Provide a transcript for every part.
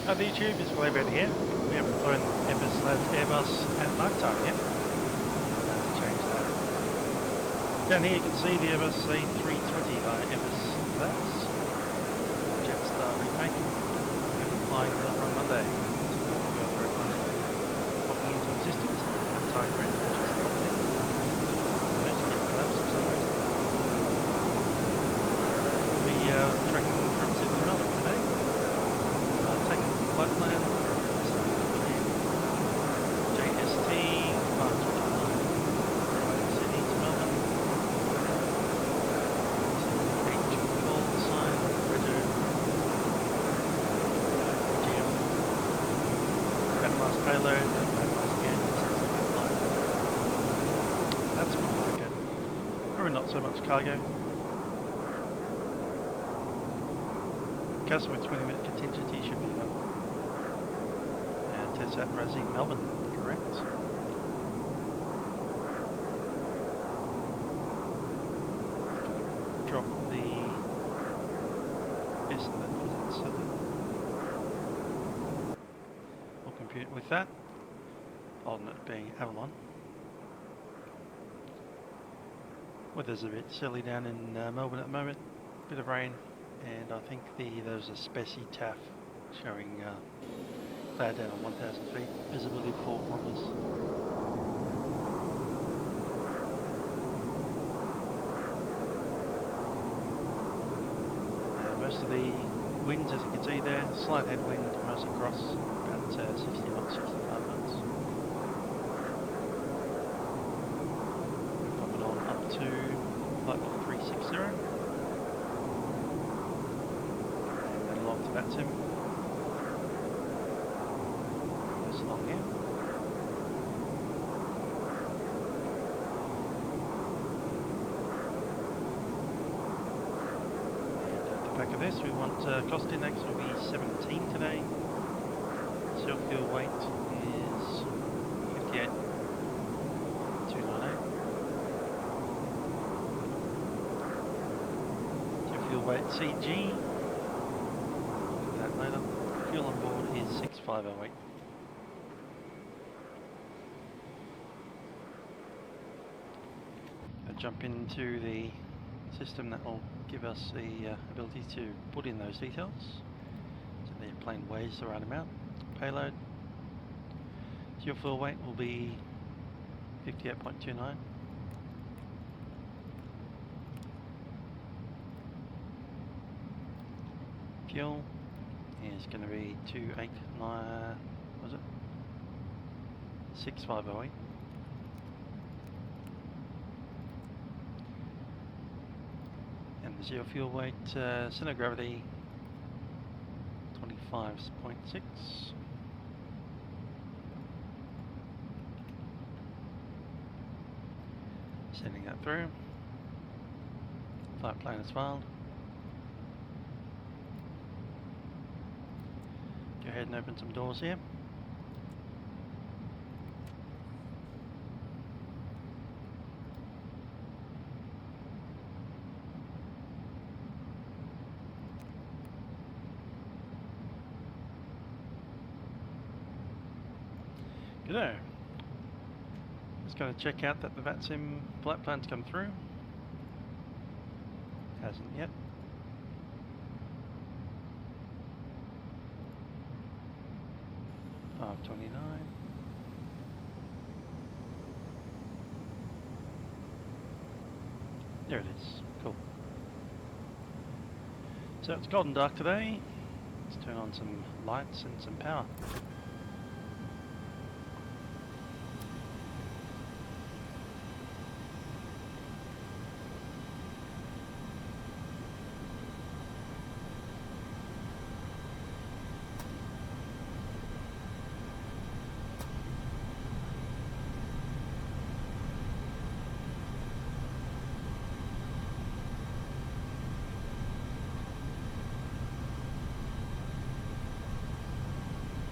Hi the YouTube, it's Melbourne here. We haven't flown FSlabs Airbus at night time yet. Change that. Down here you can see the Airbus A320 by FSlabs. Jetstar remake. We'll be flying that on Monday. Popping into existence. Time print, which is the thing. Managed to get the collapse for some reason. We'll be tracking from Sydney to Melbourne today. Taking the flight plan for JST, Sydney to Melbourne. H call sign, Jeju, Vatpac's payload, and Vatpac's again. That's more like it. Or not so much cargo. Customer 20-minute contingency should be enough. And test at Vatsim, Melbourne, correct. Drop the best that visits so that we'll compute with that. Alternate being Avalon. Weather's a bit silly down in Melbourne at the moment. Bit of rain. And I think there's a Specie TAF showing cloud down on 1,000 feet, visibility of 4 kilometres. Most of the winds, as you can see there, slight headwind, mostly across about 60 knots, 65 knots. Pop it on up to flight 360. Vatsim. This along here. And at the back of this we want cost index will be 17 today. Self fuel weight is 58,298. Self fuel weight CG. Later. Fuel on board is 6508. I'll jump into the system that will give us the ability to put in those details. So the plane weighs the right amount. Payload. So your fuel weight will be 58.29. Fuel is going to be 289, was it? 6508. And the zero fuel weight, center of gravity 25.6. Sending that through. Flight plan is filed. Go ahead and open some doors here. G'day. Just going to check out that the Vatsim flight plan's come through. Hasn't yet. $5.29. There it is. Cool. So it's golden dark today. Let's turn on some lights and some power.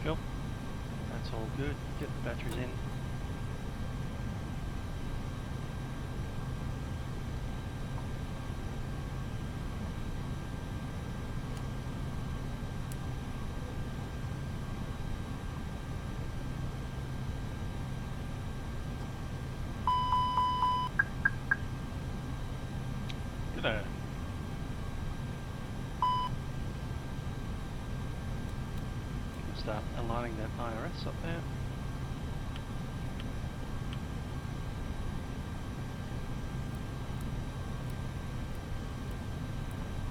Cool. That's all good. Get the batteries in. G'day. Start aligning that IRS up there.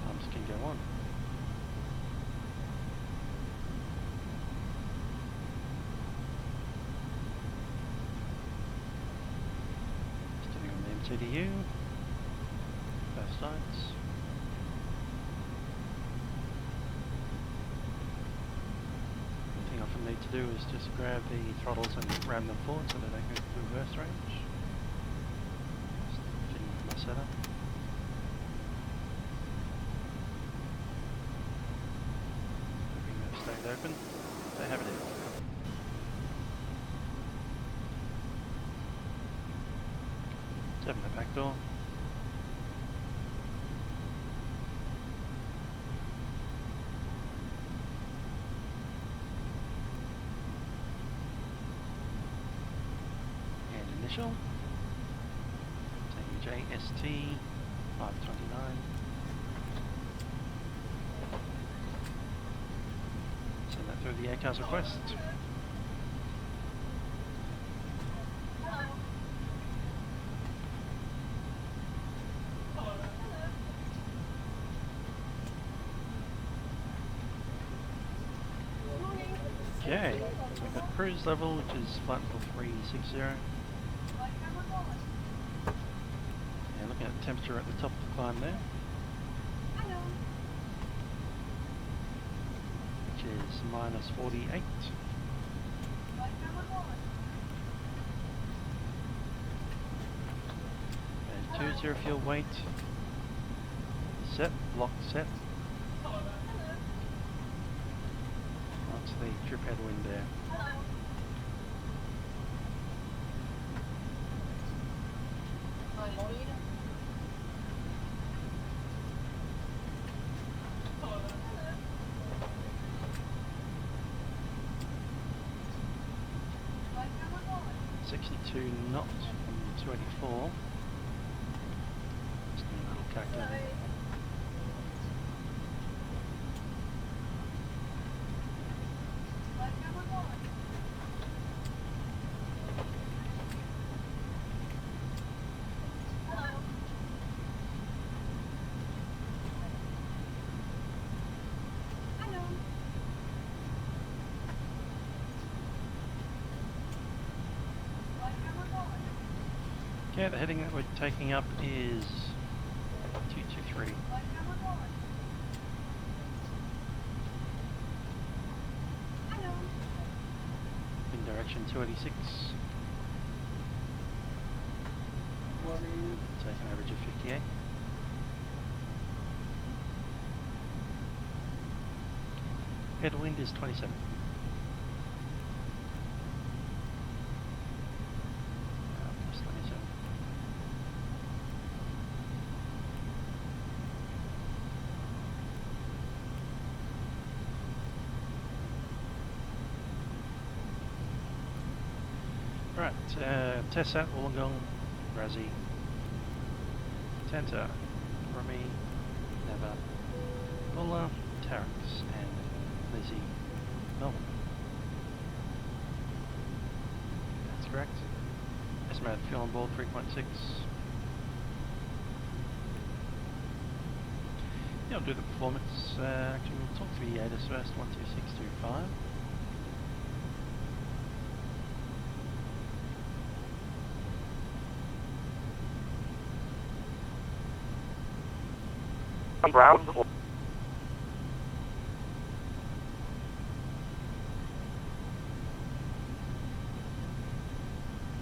Pumps can go on. Starting on the MTDU. Both sides. Need to do is just grab the throttles and ram them forward so that they go reverse range. Just fitting my setup. Hoping they've stayed open. They have it in. Open the back door. Initial. JST 529. Send that through the ACARS request. Okay, so we've got cruise level, which is flight level 360. Yeah, looking at the temperature at the top of the climb there. Which is minus 48. And 20 fuel weight. Set, lock set. Onto the trip headwind there. 62 knots from 284. Just need a little calculator. Okay, the heading that we're taking up is 223. In direction 286. Take an average of 58. Headwind is 27. Right, Tessat, Wollongong, Brazzy, Tenta, Rumi, Neva, Bulla, Tarex, and Lizzie, Melbourne. That's correct. Estimated fuel on board 3.6. Yeah, I'll do the performance. Actually, we'll talk to the ATIS first, 12625. Ground.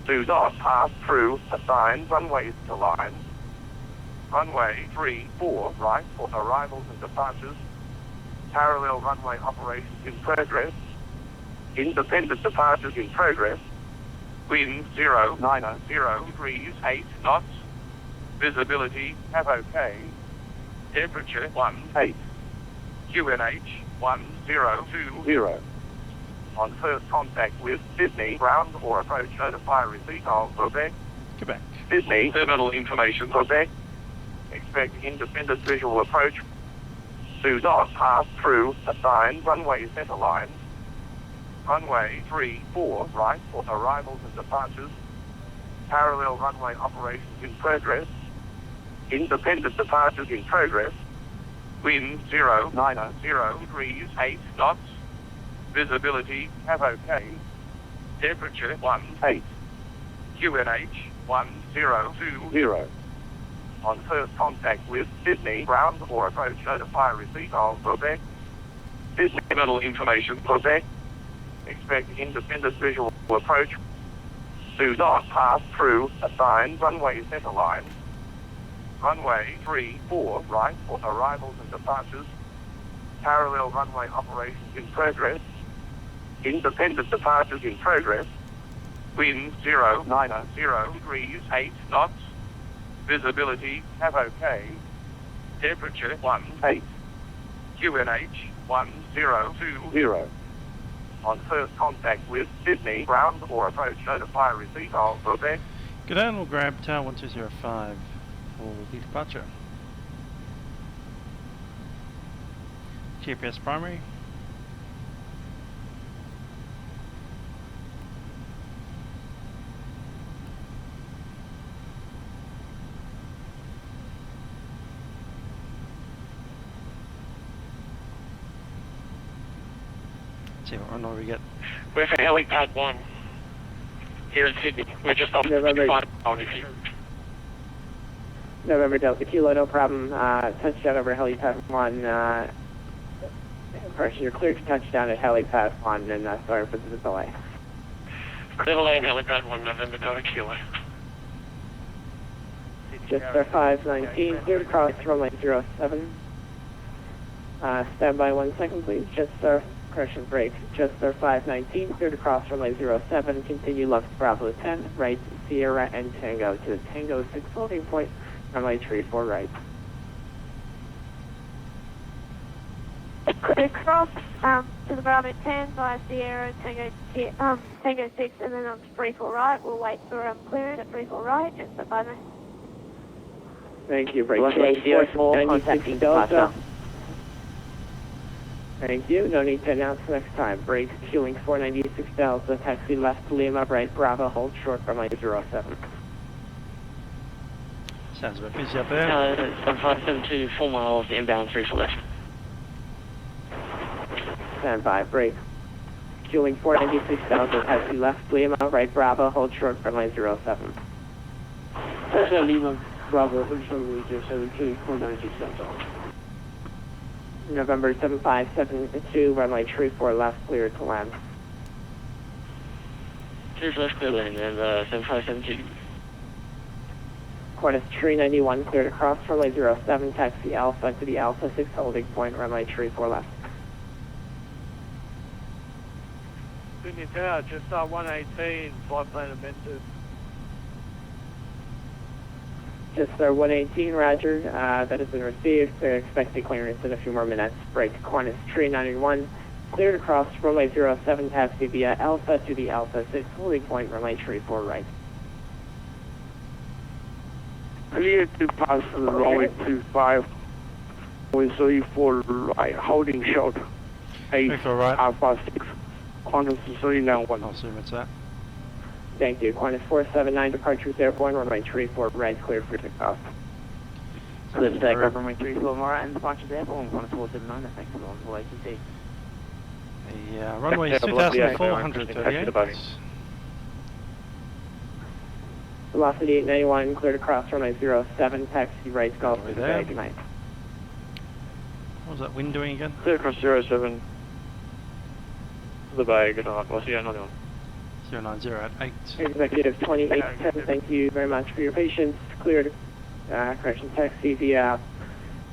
2 dots pass through assigned runways to lines. Runway 34 right for arrivals and departures. Parallel runway operations in progress. Independent departures in progress. Wind 090 degrees 8 knots. Visibility have OK. Temperature 18. QNH 1020. On first contact with Sydney, ground or approach notify receipt of Quebec. Quebec. Sydney, terminal information Quebec. Expect independent visual approach. Do not pass through assigned runway center lines. Runway 34 right for arrivals and departures. Parallel runway operations in progress. Independent departures in progress. Wind 090 degrees 8 knots. Visibility have okay. Temperature 18. QNH 1020. On first contact with Sydney, ground or approach, notify receipt of Quebec. Sydney terminal information, Quebec. Expect independent visual approach. Do not pass through assigned runway center lines. Runway 34 right for arrivals and departures. Parallel runway operations in progress. Independent departures in progress. Wind 090 degrees 8 knots. Visibility have okay. Temperature 18. QNH 1020. On first contact with Sydney, ground or approach, notify receipt of Quebec. Good day, and we'll grab tower 1205 for the departure. GPS primary. See what runway we get. We're for helipad 1 here in Sydney. We're just off November. November Delta Kilo, no problem. Touchdown over helipad 1. Correction, you're cleared to touchdown at helipad 1, and sorry for the delay. Clear to land helipad 1, November Delta Kilo. Just our 519, cleared across runway 07. Stand by 1 second, please. Just our correction break. Just our 519, cleared across runway 07. Continue left Bravo 10, right Sierra and Tango to the Tango 6 holding point. Runway 34 right. Clear cross to the Bravo 10 via Sierra, Tango 6, and then on 34 right. We'll wait for clearance at 34 right. Just the 5 minutes. Thank you. Break 184, contacting Delta. Thank you. No need to announce next time. Break, fueling 496 Delta, taxi left, Lima, right, Bravo, hold short, runway 07. Sounds a bit busy up there. 7572, 4 miles, inbound 3 for left. Stand by, break. Fueling 496 Delta, taxi left, Lima, right, Bravo, hold short, runway 07. Lima, Bravo, hold short, runway 07, 496 Delta. November 7572, runway 34 left, clear to land. 3 for left, clear land, and 7572. Qantas 391, cleared across runway 07, taxi Alpha to the Alpha 6 holding point, runway 34 left. Sydney Tower, just 118, flight plan amended. Just 118, roger, that has been received. They're expecting clearance in a few more minutes. Break Qantas 391, cleared across runway 07, taxi via Alpha to the Alpha 6 holding point, runway 34 right. Clear to pass the runway 25 with 34 right, holding short. 34 right. Alpha 6, Qantas 391. I'll assume it's that. Thank you. Qantas 479, departure is airborne, runway 34 right, clear for takeoff. Clear for takeoff, runway 34 right, and departure is airborne, Qantas 479, thanks for the ATC. The runway is 2,438. Velocity 891, cleared across runway 07, taxi right, Gulf to the Bay, good night. What was that wind doing again? Clear across 07 to the Bay, good night. We'll see you another one. 090 at 8. Executive 2810, thank you very much for your patience. Cleared, correction, taxi via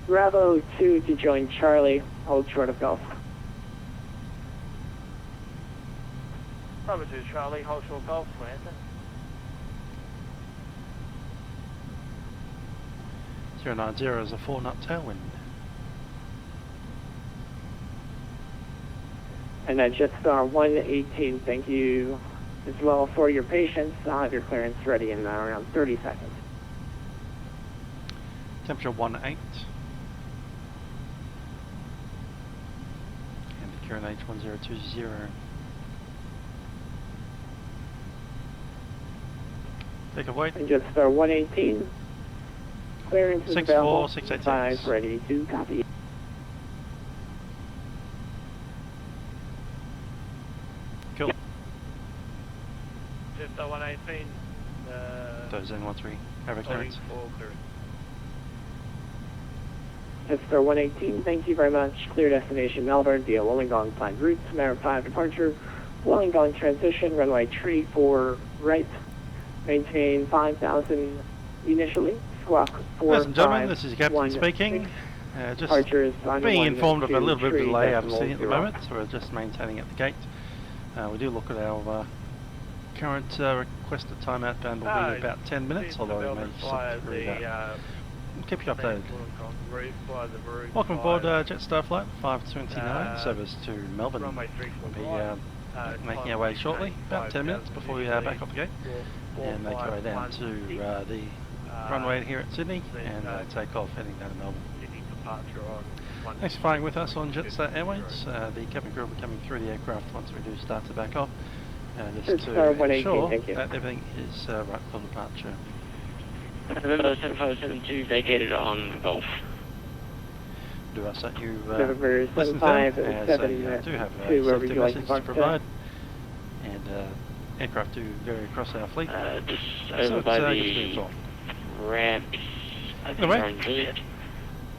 Bravo 2 to join Charlie, hold short of Gulf. Bravo 2 Charlie, hold short Golf, Samantha. 090 is a 4-knot tailwind. And then just 118, thank you as well for your patience. I'll have your clearance ready in around 30 seconds. Temperature 18. And the current age 1020. Take a wait. And just 118. Clearance is 64, available. 686. 5 ready to copy. Cool. Just 118. Those N13. Have a clearance. For clearance. Just 118. Thank you very much. Clear destination Melbourne via Wollongong planned routes. Merit 5 departure. Wollongong transition. Runway 34 right. Maintain 5,000 initially. Squawk 4. Ladies and gentlemen, this is Captain speaking. Just being informed of a little bit of delay I'm seeing at the moment, so we're just maintaining at the gate. We do look at our current requested time outbound will be about 10 minutes, although we may slip through that. We'll keep you updated. Welcome aboard Jetstar Flight 529, service to Melbourne. We'll be making our way shortly, about 10 minutes before we back off the gate, and make our way down to the runway here at Sydney and take off heading down to Melbourne. Thanks for flying with us on Jetstar Airways. The cabin crew will be coming through the aircraft once we do start to back off, just to ensure that everything is right for departure. November 7572 vacated on Golf. Do ask that you November listen to them, as they do have a safety message to provide, and aircraft do vary across our fleet. Just So over it's by good to the be informed. ramps. I think Anyway. we're in Juliet.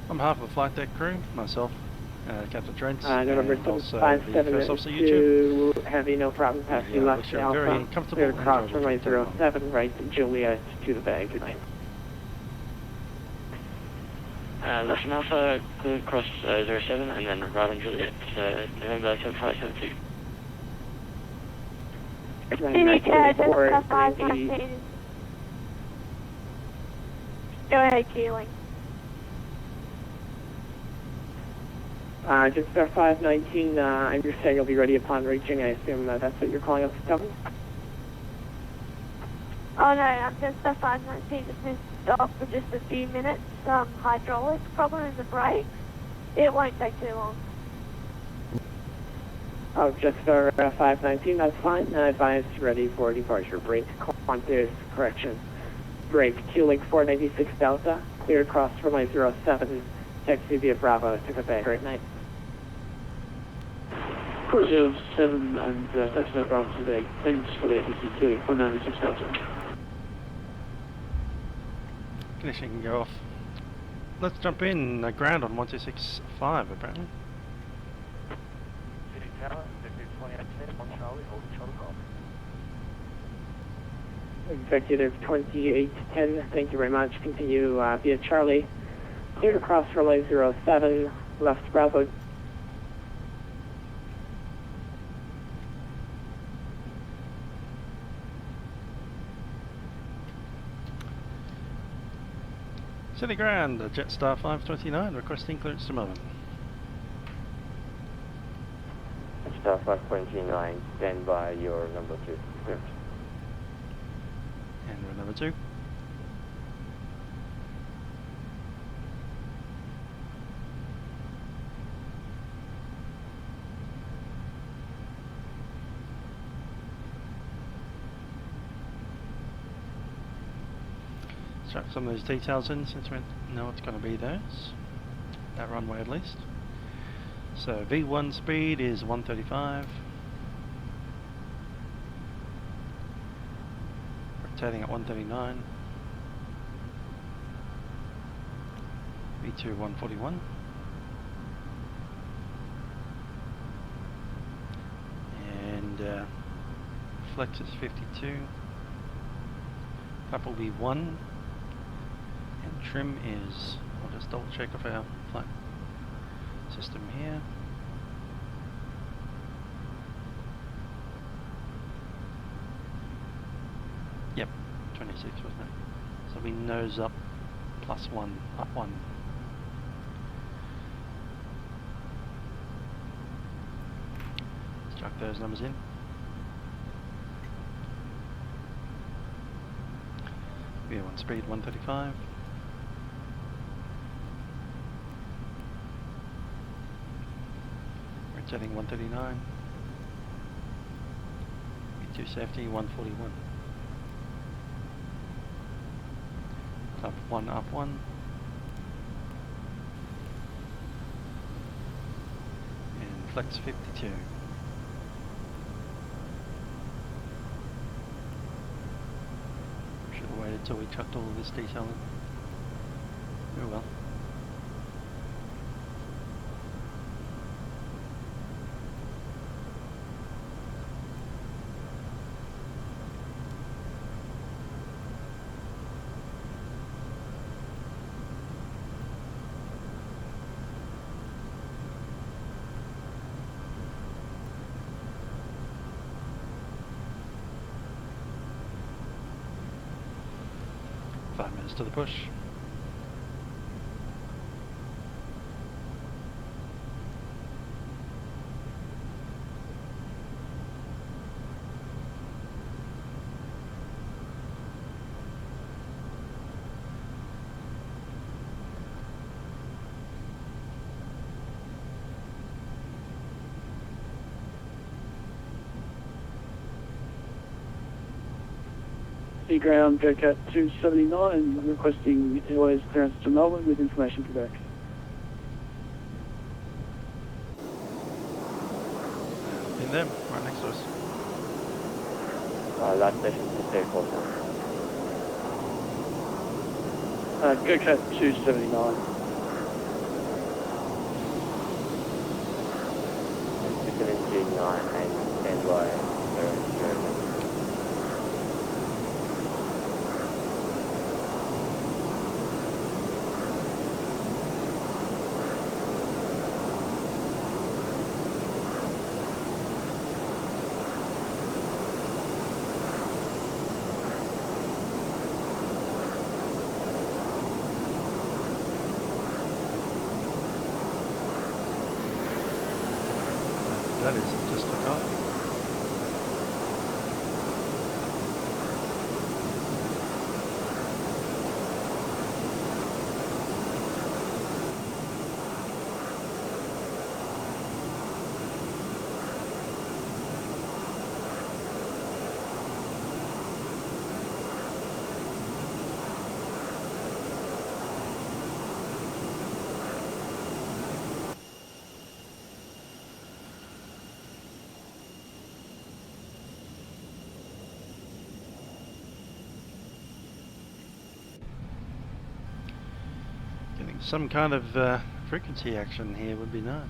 On behalf of the flight deck crew, myself, Captain Trent, November and also the First Officer YouTube, 757 heavy, no problem, passing wish left you a very Alpha, comfortable clear and across enjoyable runway trip to 07, right Juliet to the bag, good night. Left from Alpha, clear across 07, and then right on Juliet, November 7572. Sydney Tower, Jetstar 519. Go ahead, Keeling. Jetstar 519, I understand you'll be ready upon reaching. I assume that's what you're calling us to tell me? Oh no, Jetstar 519 just missed off for just a few minutes. Hydraulic problem in the brakes. It won't take too long. Oh, Jetstar 519, that's fine. Advise ready for departure. Brake, Qantas, correction. Brake, Q-Link 496 Delta, clear across runway 07, taxi via Bravo to Quebec. Great night. 407 and that's no problem today. Thanks for the ATC 496 Delta. Conditioning can go off. Let's jump in ground on 1265 apparently. City Tower, this is 2810 on Charlie, hold the shuttle call. Executive 2810, thank you very much. Continue via Charlie. Cleared across runway 07, left Bravo. City ground, Jetstar 529, requesting clearance to Melbourne. Jetstar 529, stand by your number 2. Clear. And we're number 2. Chuck some of those details in since we know it's going to be those. That runway at least. So V1 speed is 135. Rotating at 139. V2 141. And flex is 52. Flap will be 1. And trim is, I'll just double check of our flight system here. Yep, 26 wasn't it? So we nose up +1, up 1. Let's chuck those numbers in. V1 speed 135. Setting 139. E2 safety 141. Up 1, up 1. And flex 52. Should have waited till we chucked all of this detail in. Oh well. To the push. Sea ground, JCAT 279, requesting airways clearance to Melbourne with information Quebec. In them, right next to us. Last station to Takeoff. JCAT 279. G9 and stand by 0. That is just took off. Getting some kind of frequency action here would be nice.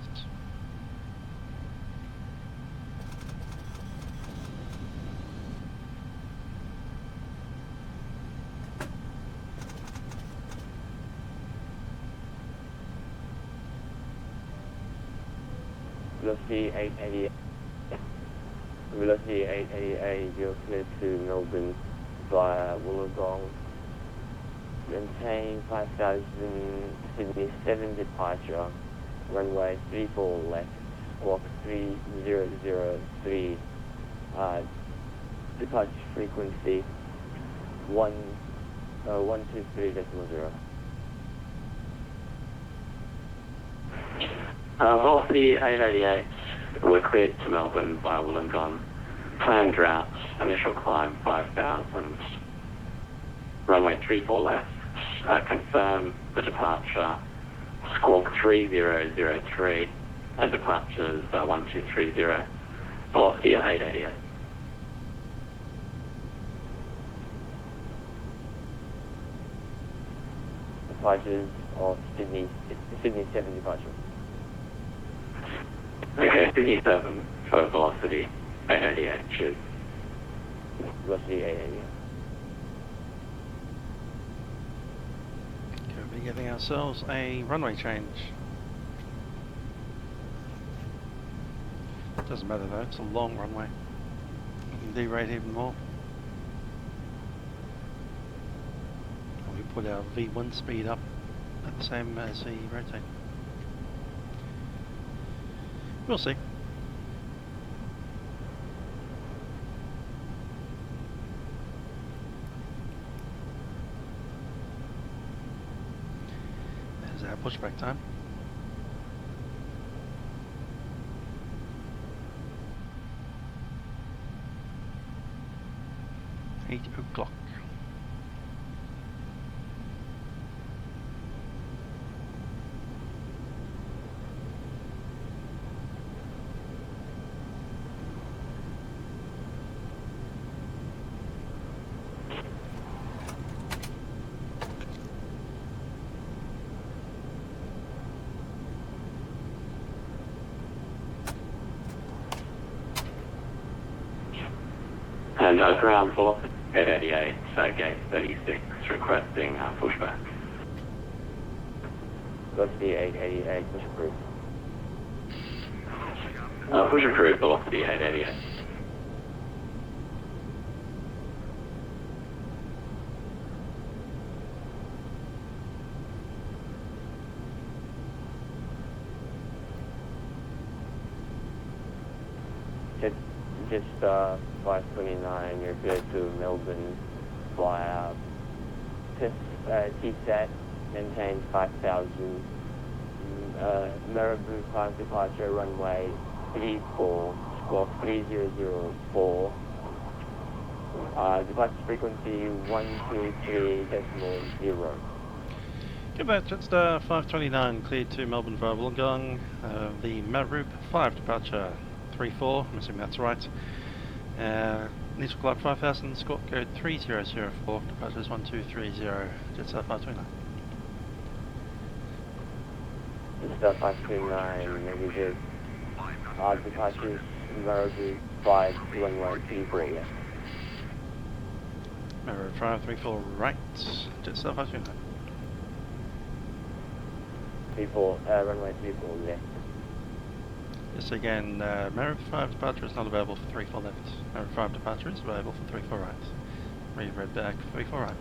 Velocity 888. Velocity 888, you're clear to Melbourne via Wollongong. Maintain 5000 Sydney 7 departure. Runway 34 left. Squawk 3003. Departure frequency 123.0. Velocity 888, we're cleared to Melbourne by Wollongong. Planned routes, initial climb 5000. Runway 34 left. Confirm the departure. Squawk 3003. And departures 1230. Velocity 888. Departures of Sydney 7 departure. Okay, Sydney 7 for velocity 888. Cheers. Velocity 888. Could be getting ourselves a runway change. Doesn't matter though, it's a long runway. We can derate even more. We put our V1 speed up at the same as the rotate. We'll see. There's our pushback time. ground for 888, so gate 36, requesting pushback. Velocity 888, push approved. Push approved, velocity 888. Just 529, you're good to Melbourne via TSAT, maintain 5000, Marabou 5 departure, runway 34, squawk 3004, departure frequency 123.0. Good back, Jetstar 529, cleared to Melbourne via Wollongong, the Marabou 5 departure. 34, I'm assuming that's right. Initial clock 5000, squawk code 3004, departures 1230, Jetstar 529. Jetstar 529, negative. Departures Marabou 5, runway 34, yeah. Marabou 534 right, Jetstar 529. 34, runway 34 left. Yes, again, Marabou 5 departure is not available for 34 left. Marabou 5 departure is available for 34 right. Read back, 34 right.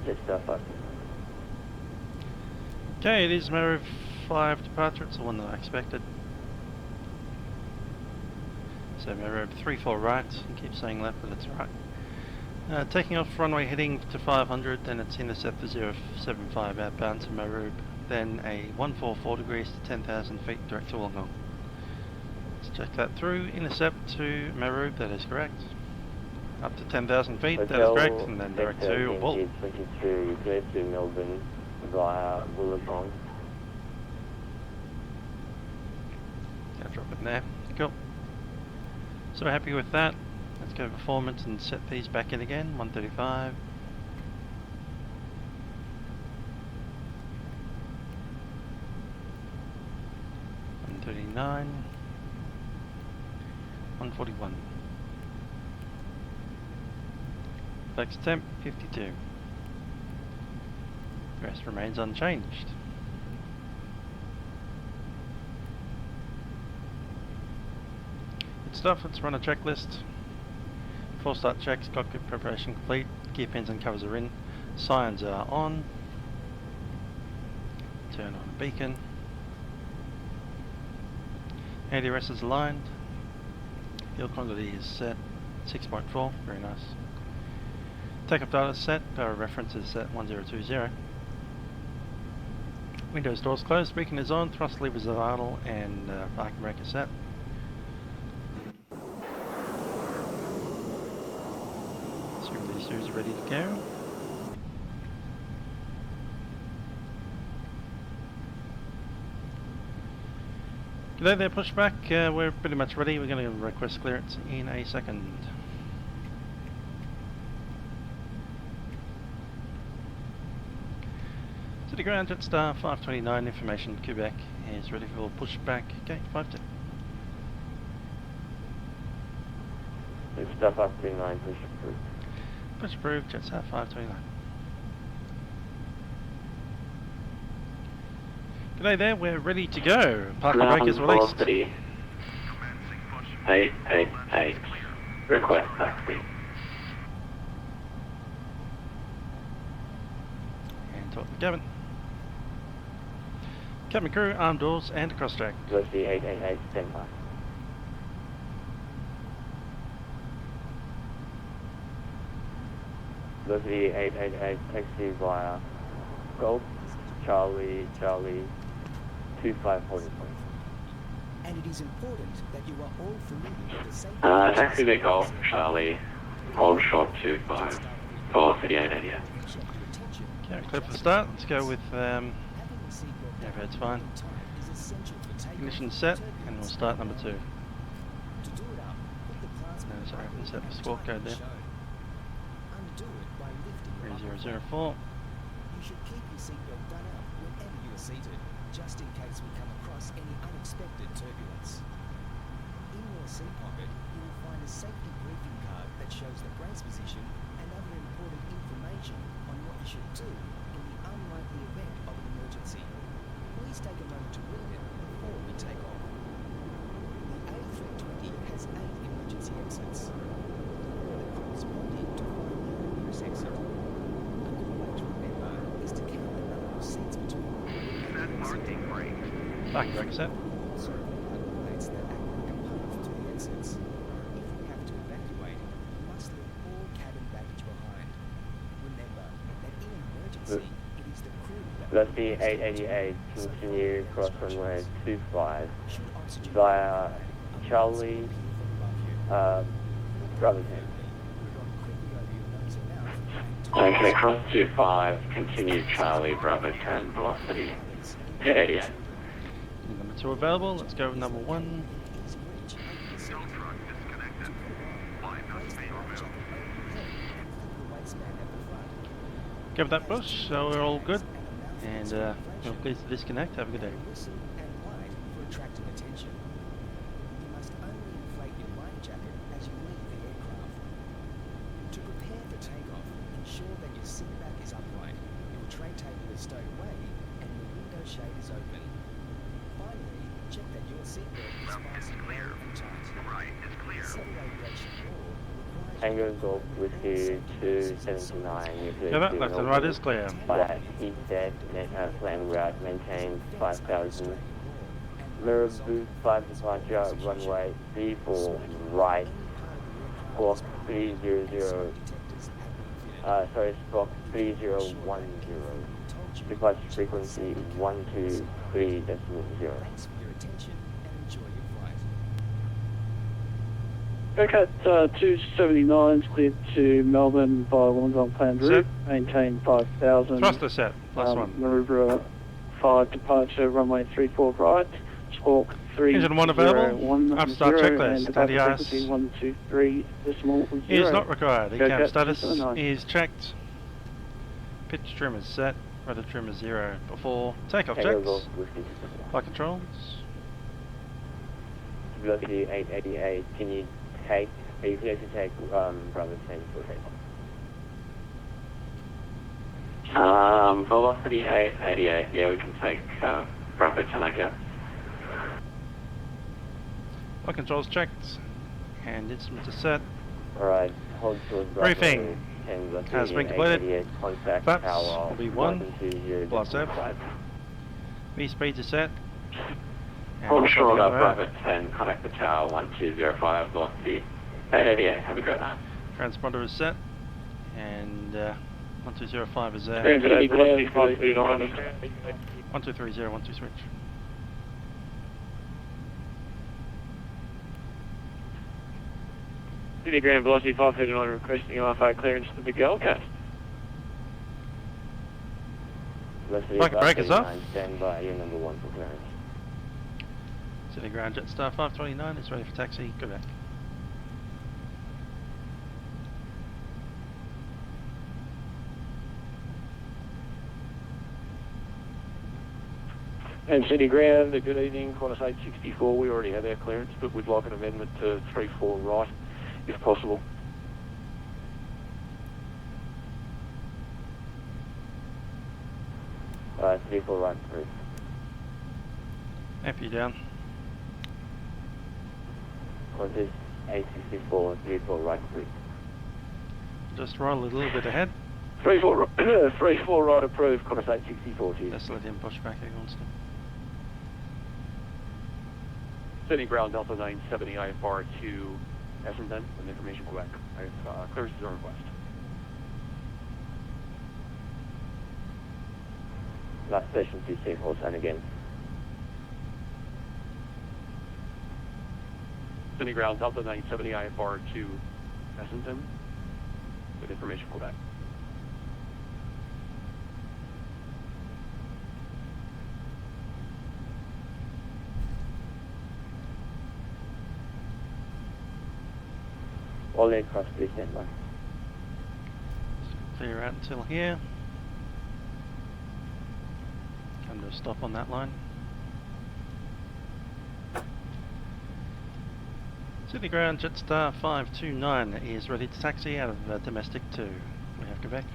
Jetstar 5. Okay, it is Marabou 5 departure, it's the one that I expected. So Marabou 34 right, I keep saying left, but it's right. Taking off runway heading to 500, then it's intercept for 075 outbound to Marabou, then a 144 degrees to 10,000 feet direct to Wollongong. Let's check that through. Intercept to Marabou, that is correct. Up to 10,000 feet, that is correct, and then direct to Woll. 22, clear to Melbourne via Wollongong. Yeah, drop it in there. Cool. So happy with that. Let's go performance and set these back in again. 135. $139. 141. Flex temp 52. The rest remains unchanged. Good stuff, let's run a checklist. Before start checks, cockpit preparation complete, gear pins and covers are in, signs are on, turn on beacon, anti-arrest is aligned, fuel quantity is set 6.4, very nice. Takeoff data is set, power reference is set 1020. Windows doors closed, beacon is on, thrust levers are idle, and parking brake is set. Is ready to go. G'day there, pushback. We're pretty much ready. We're going to request clearance in a second. City ground, Jetstar 529, information Quebec is ready for pushback. Okay, 52. Jetstar 529, push approved. Push approved, Jetstar 529. G'day there, we're ready to go. Parking brake is released. Velocity 888. Request taxi. And talk to the cabin. Cabin crew, arm doors and cross track. Velocity 888, stand by. Velocity 888, taxi via Golf, Charlie, 2540. And it is important that you are all familiar with the safety Taxi to Golf, Charlie, hold short 25, velocity 888. Okay, clear for the start. Let's go with, yeah, it's fine. Ignition set, and we'll start number 2. No, sorry, I haven't set the squawk code there. 3004. You should keep your seatbelt done up whenever you are seated, just in case we come across any unexpected turbulence. your seat pocket, you will find a safety briefing card that shows the brace position and other important information on what you should do in the unlikely event of an emergency. Please take a moment to read it before we take off. The A320 has 8 emergency exits. The corresponding to find your nearest exit. A good way to remember is to count the number of seats between you and the exit. Back brake set. Also, calculates the accurate components to the exits. If we have to evacuate, we must leave all cabin baggage behind. Remember that in an emergency, it is the crew that Velocity 888, continue cross runway 25 via Charlie, Bravo 10. Okay, cross 25, continue Charlie, Bravo 10, velocity 88. Number 2 available, let's go with number 1. Give that push, so we're all good. And please disconnect, have a good day. Whistle and light for attracting attention. You must only inflate your life jacket as you leave the aircraft. To prepare for takeoff, ensure that your seat back is upright, your tray table is stowed away, and your window shade is open. Finally, check that your seatbelt is fastened well and tight. Right is clear. Civil aviation law requires Tango Golf Whiskey 279. Yeah, that left and right is clear. But he said that plan route maintained 5,000. Mirror booth 5 departure, runway 34 right, squawk 300, squawk 3010. Departure frequency 123.0. Thanks for your attention and enjoy your flight. Bearcat 279 is cleared to Melbourne via Wollongong planned route. Maintain 5,000. Thruster set, plus 1. Maroubra 5 departure, runway 34 right. Squawk 3. Engine 1 available. Upstart checklist. Anti-ice 123.0. is not required. ECAM Bearcat status 279. is checked. Pitch trim is set. Rudder trim is 0 before takeoff Tango checks. Golf Whiskey. Flight controls. Velocity 888. Can you take? Are you clear to take Bravo 10 for takeoff? Velocity 888, yeah, we can take Bravo 10, I guess. Flight controls checked. And instruments are set. Alright, hold towards Bravo Briefing 10, velocity has been completed. 888, contact Flaps tower will be 1, 120, plus F. 5. V speeds are set. And Hold short also of Bravo 10, connect the tower 1205, velocity 888, have a great night. transponder is set. And 1205 is there. Velocity 539. 1230, 12 switch. City Grand Velocity 539 requesting RFA clearance to the Miguel cast. Velocity Market breakers off. 539, stand by, you're number 1 for clearance. City Ground Jetstar 529 is ready for taxi. Go back. And City Ground, good evening, Qantas 864. We already have our clearance, but we'd like an amendment to 34 right, if possible. Alright, 34 right, please. FU down. Qantas 864, 34 right, please. Just roll a little bit ahead. 34 right approved, Qantas 864 to you. Let's let him push back against him. City Ground Delta 970 IFR to Essendon with information Quebec. Clearance is on request. Last station, please safe hold sign again. City Ground Delta 970 IFR to Essendon with information Quebec. All aircraft, please stand by. Clear out until here. Come to a stop on that line. City Ground Jetstar 529 is ready to taxi out of domestic 2. We have Quebec.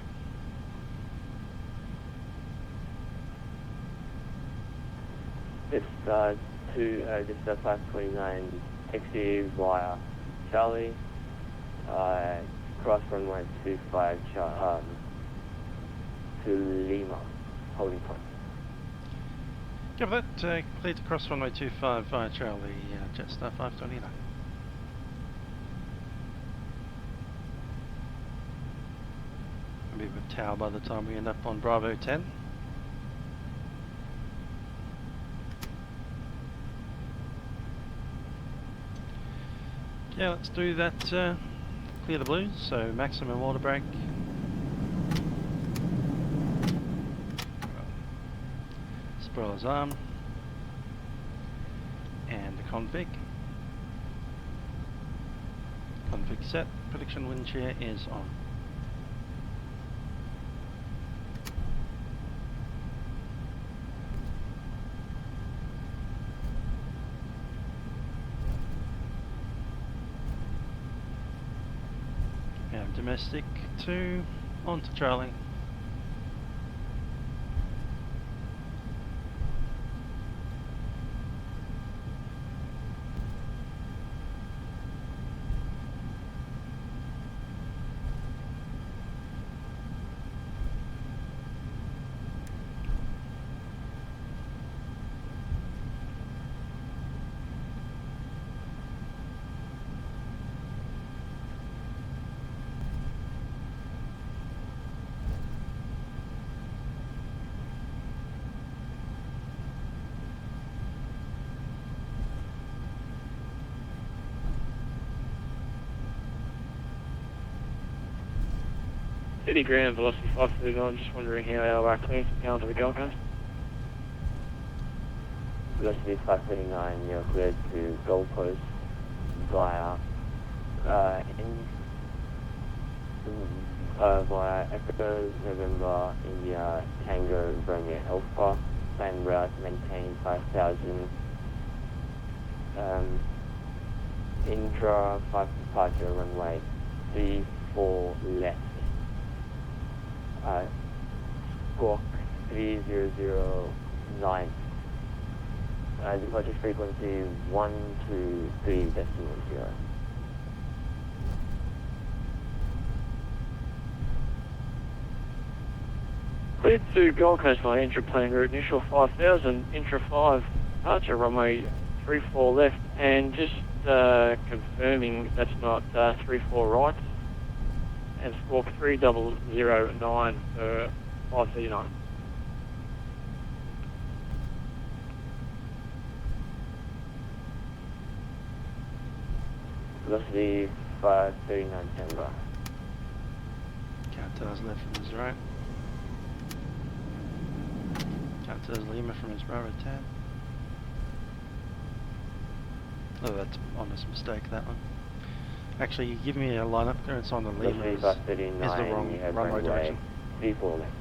Jetstar 529 taxi via Charlie, cross runway 25 to Lima, holding point. Give that, clear to cross runway 25 via Charlie, Jetstar 529. Maybe with Tower by the time we end up on Bravo 10. Yeah, let's do that, clear the blues, so maximum water brake. Spoiler's arm. And the config. Config set, prediction wind shear is on. And domestic 2 on to Charlie. City Ground, velocity 539, just wondering how our clearance is going to the Gold Coast. Velocity 539, you're cleared to Gold Coast via via Echo, November, India, Tango, Romeo, Alpha, plan route, maintain 5000, intra 5 departure, runway 34 left. Squawk 3009. Departure frequency 123.0. Cleared to Gold Coast by intra-plane route, initial 5000, intra 5 departure, runway 34 left, and just confirming that's not 34 right. And squawk 3009 for 539. Velocity 539 Denver. Can't tell his left from his right. Can't tell his Lima from his Bravo 10. Oh, that's an honest mistake, that one. Actually, you give me a lineup clearance on the Lima is the wrong runway direction. 34 left.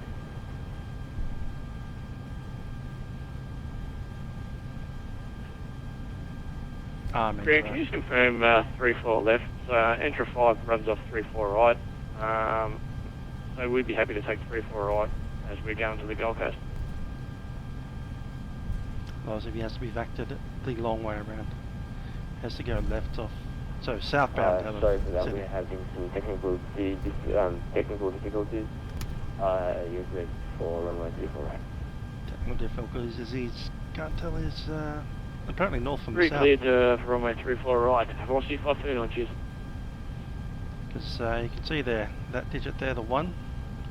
Grant, Can you just confirm 34 left? Intra 5 runs off 34 right. So we'd be happy to take 34 right as we go into the Gold Coast. Otherwise, if he has to be vectored the long way around, has to go left off. So southbound. Sorry for that. We're having some technical difficulties. You're good for runway 34 right. Technical difficulties is he can't tell his apparently north from south. Cleared for runway 34 right. Velocity 539, cheers. Because you can see there that digit there, the 1,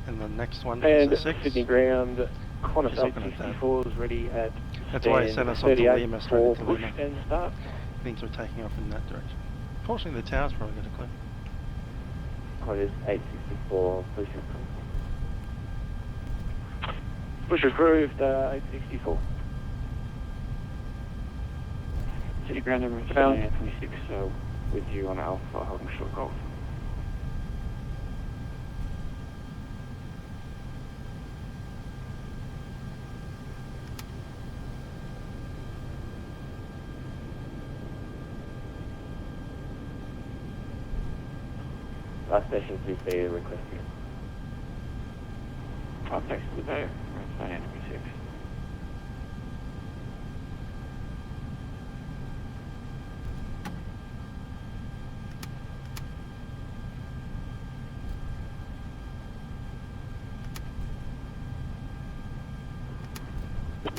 and the next one and is the 6. Sydney Ground, Qantas 864 is ready at. That's why he sent us on to Lima, straight to push Lima. and start. Things were taking off in that direction. Fortunately, the tower's probably going to clear. Qantas 864, push approved. Push approved, 864. City Ground number 26, so with you on Alpha, holding short golf. Last station, please say your request again. Taxi to the bay, Emirates 9826.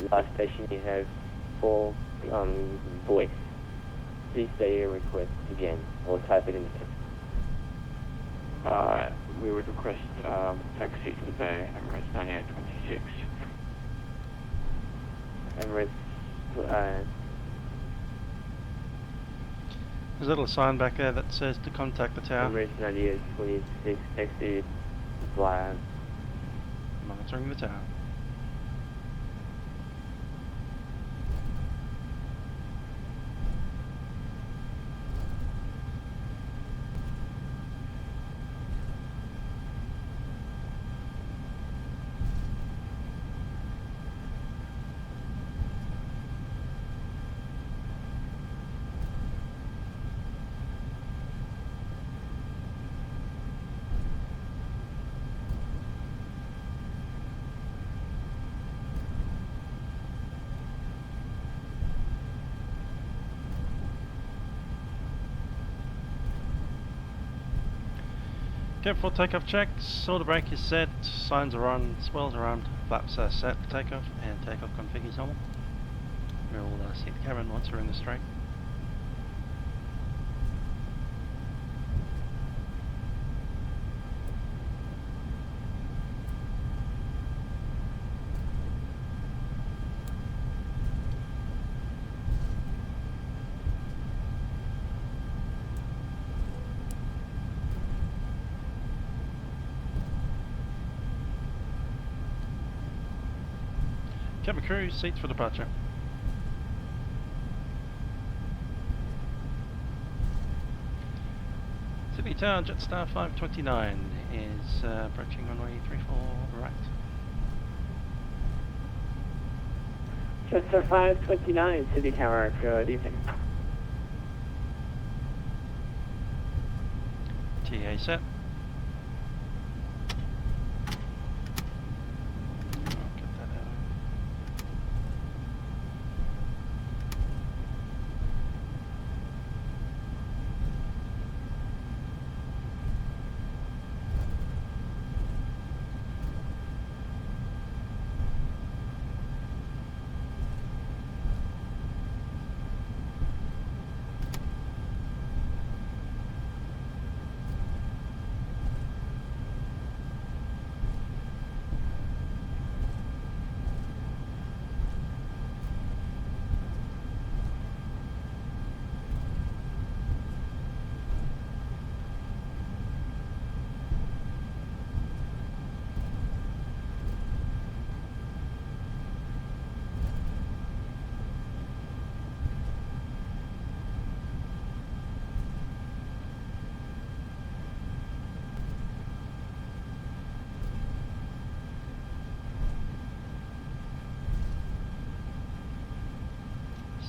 Last station, you have 4 voice. Please say your request again, or type it in the text. We would request taxi to the bay, Emirates 9826. Emirates, There's a little sign back there that says to contact the tower. Emirates 9826, taxi, flyin. Monitoring the tower. Okay, for takeoff checks, all the brake is set, signs are on, swirls are on, flaps are set for takeoff, and takeoff config is normal. We'll see the cabin once we're in the straight. Cabin crew, seats for departure. Sydney Tower, Jetstar 529 is approaching runway 34 right. Jetstar 529, Sydney Tower, good evening. TA set.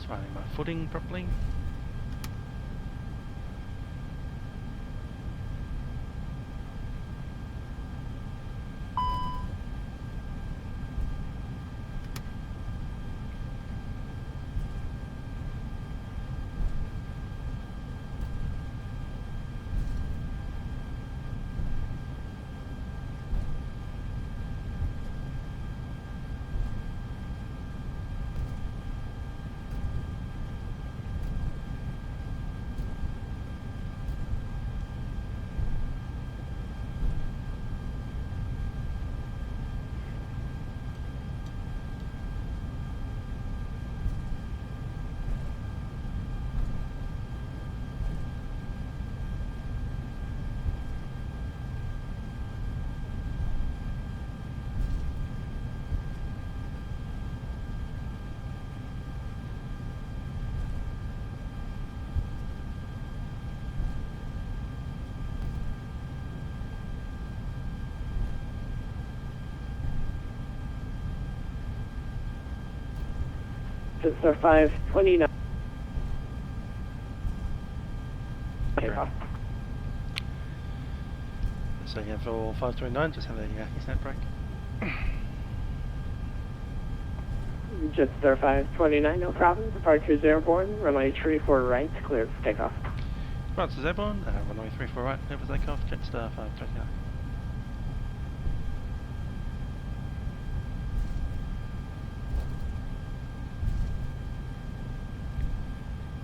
Finding my footing properly. Jetstar 529. Takeoff. So again for 529, just have a snap break. Just 529, no problem. Departures airborne, runway 34 right, cleared for takeoff. Departures airborne, runway 34 right, cleared for takeoff, Jetstar 529.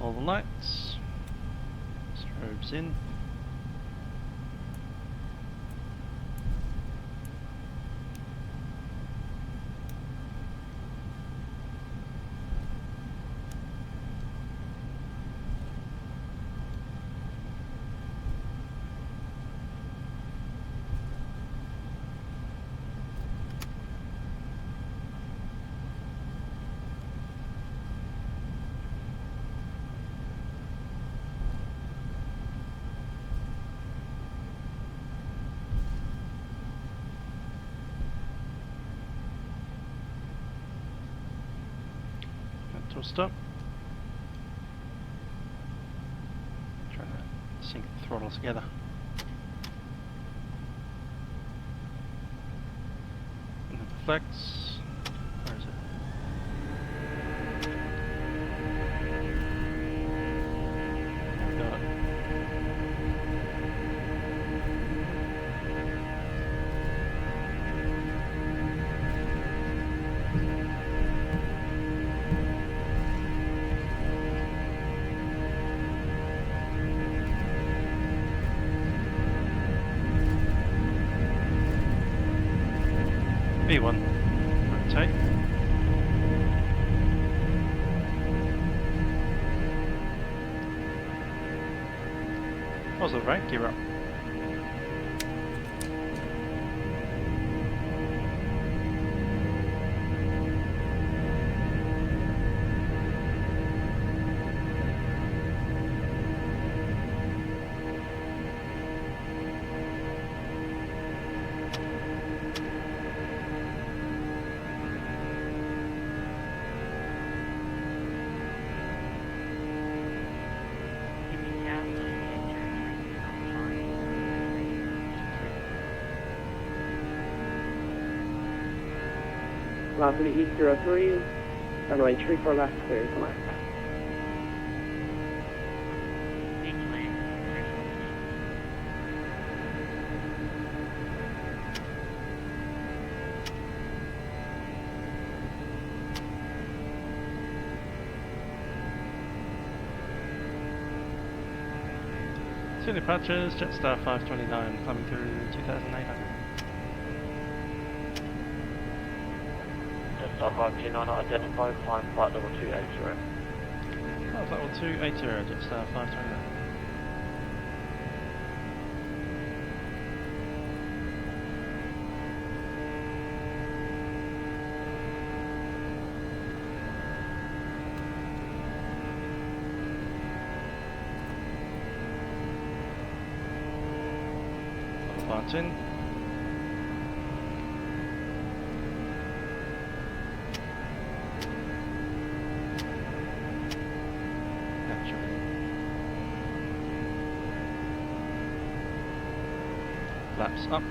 All the lights, strobes in. Stop. Trying to sync the throttles together. And then the flex. Where is it? Got it. B1, rotate. Positive right, gear up. Velocity East 03, runway 34 left, cleared for left. Two departures, Jetstar 529, climbing through 2,800. Jetstar 529, identify, climb flight level 280. Flight level 280, Jetstar 529. Parts in. Flaps up.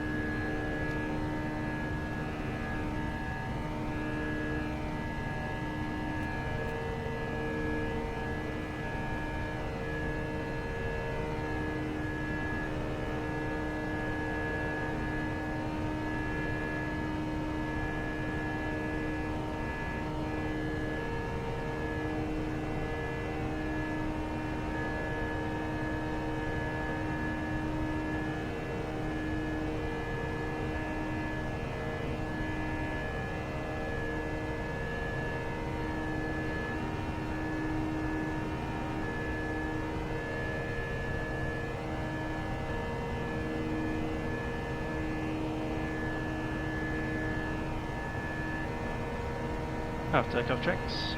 Half takeoff checks.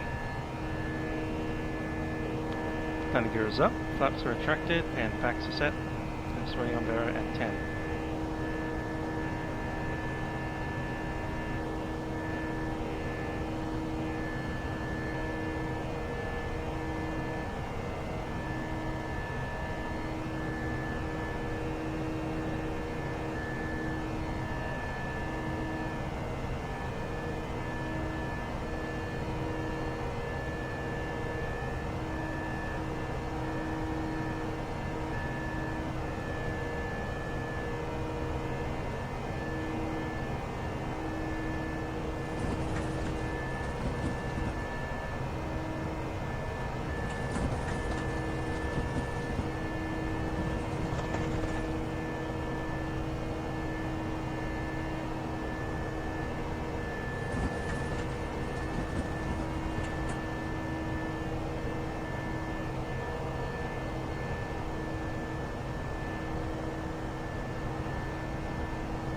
Landing gear is up, flaps are retracted, and packs are set. And swinging on bearer at 10.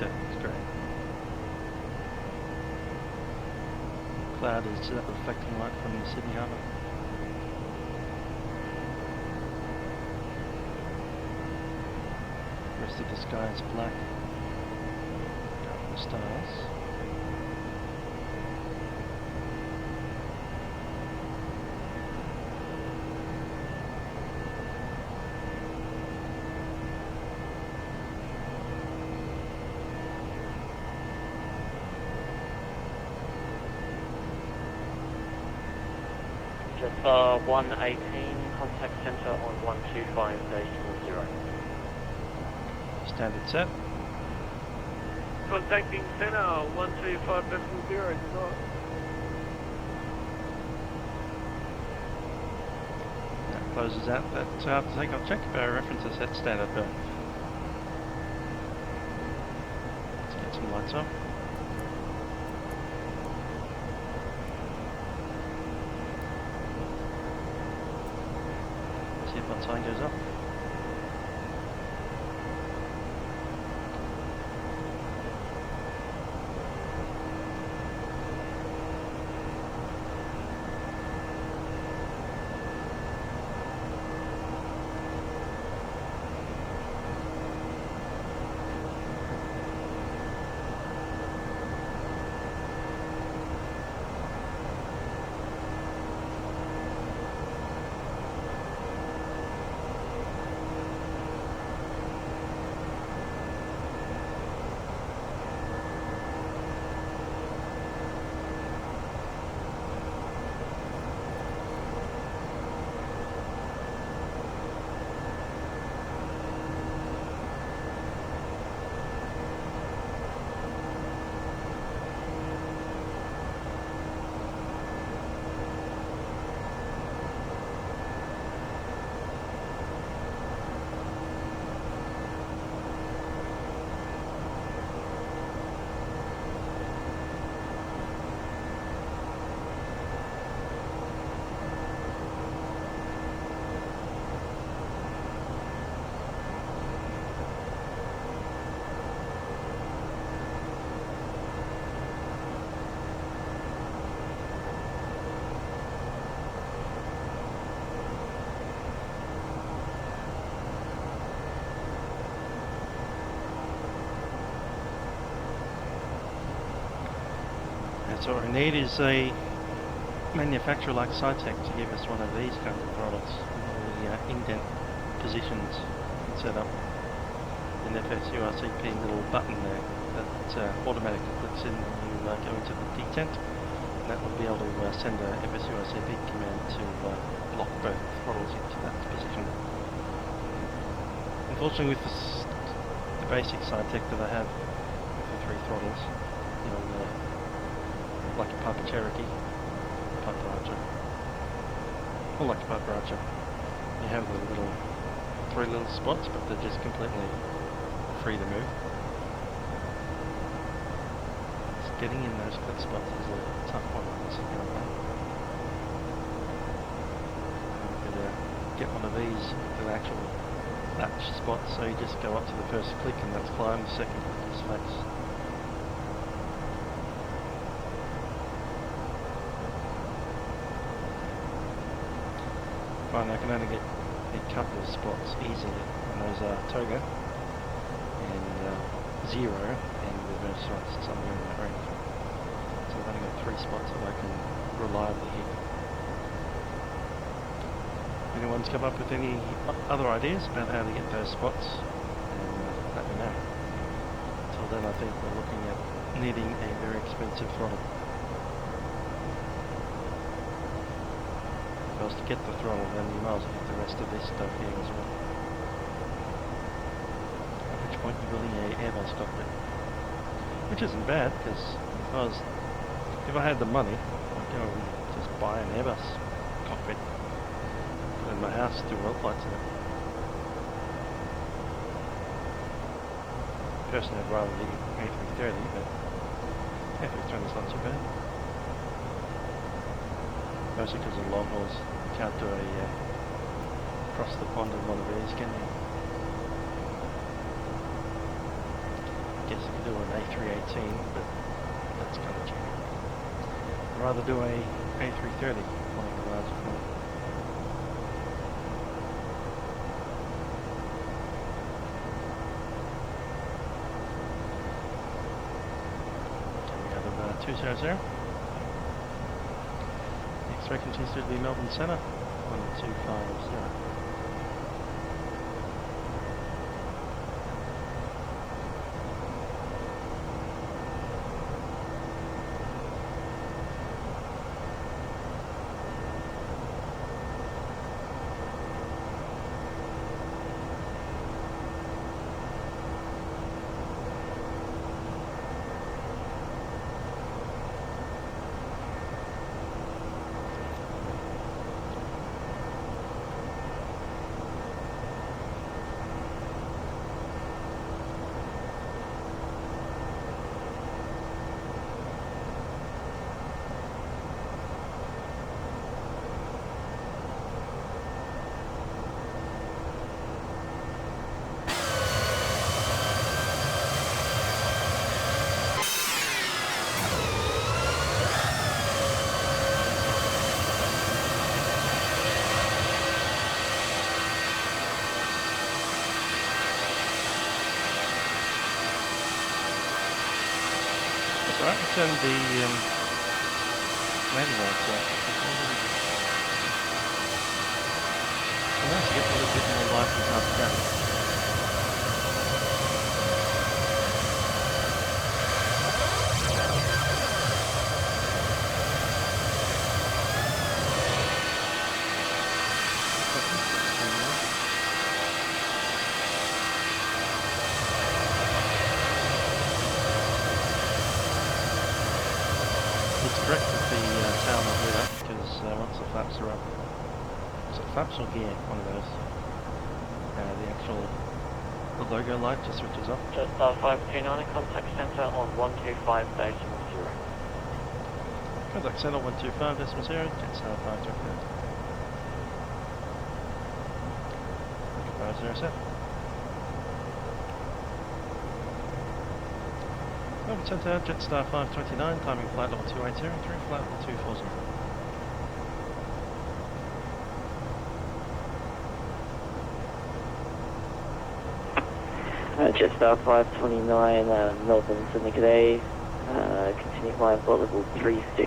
that looks great. Cloud is reflecting light from the Sydney Harbour. The rest of the sky is black. Couple of stars. Just 118, contact centre on 125.0. Standard set. Contacting centre 125.0. That closes out that after takeoff check. Our references at standard berth. Let's get some lights on. See if that sign goes up. So what we need is a manufacturer like Cytec to give us one of these kind of throttles with the indent positions set up. An FSURCP little button there that automatically clicks in when you go into the detent. That will be able to send a FSURCP command to lock both throttles into that position. Unfortunately, with the basic Cytec that I have with the 3 throttles, you know, like a Papa Cherokee, Papa Archer, or like a Papa Archer, you have the little 3 little spots, but they're just completely free to move. Just getting in those clip spots is a tough one on this airplane. You could get one of these with an actual latch spot, so you just go up to the first click and that's climb, the second click is face. Fine, I can only get a couple of spots easily, and those are toga and 0 and reverse thrust somewhere in that range. So I've only got 3 spots that I can reliably hit. If anyone's come up with any other ideas about how to get those spots, let me know. Until then, I think we're looking at needing a very expensive throttle. To get the throttle, then you might as well get the rest of this stuff here as well. At which point you're building a Airbus cockpit, which isn't bad, because if I had the money, I'd go and just buy an Airbus cockpit, put it in my house, do world flights in it. Personally, I'd rather the A330, but A320's not too bad. Mostly because of long hauls. You can't do a cross the pond in one of these, can you? guess you could do an A318, but that's kind of cheap. I'd rather do a A330, one of the larger ones. Coming out of 200. Next frequency should be Melbourne Centre, 1250. Right, turn the landing lights off. I want to get a little bit more light and half traffic. Correct with the tail not lit up, because once the flaps are up, is it flaps or gear? One of those. The logo light just switches off. Just 529, contact centre on 125.0. Contact centre 125.0, Jetstar 529. 507. Melbourne Centre, Jetstar 529, timing flight level 280, through flight level 240. Jetstar 529, Melbourne Sydney today, continue flying flight level 360.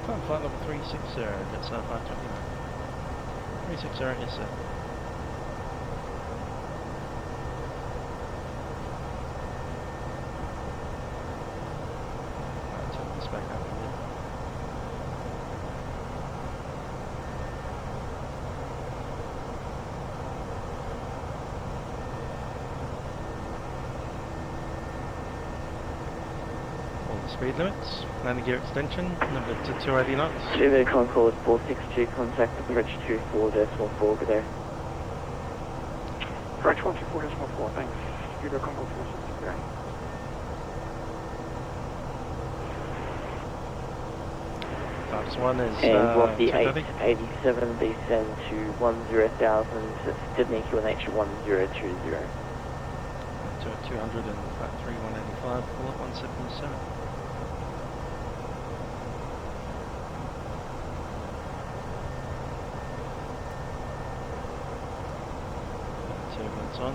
Time flight level 360, Jetstar 529. 360, yes sir. Back up again. All the speed limits, landing gear extension, number to 280 knots. Zulu Concord 462, contact approach 24.4, good day. Approach 124.4, thanks. Zulu Concord 462. Flaps 1 is and block the 230. 887 descend to 10,000 Sydney QNH 1020. To 200 and flat 3 185, full at 177. Turbulence on.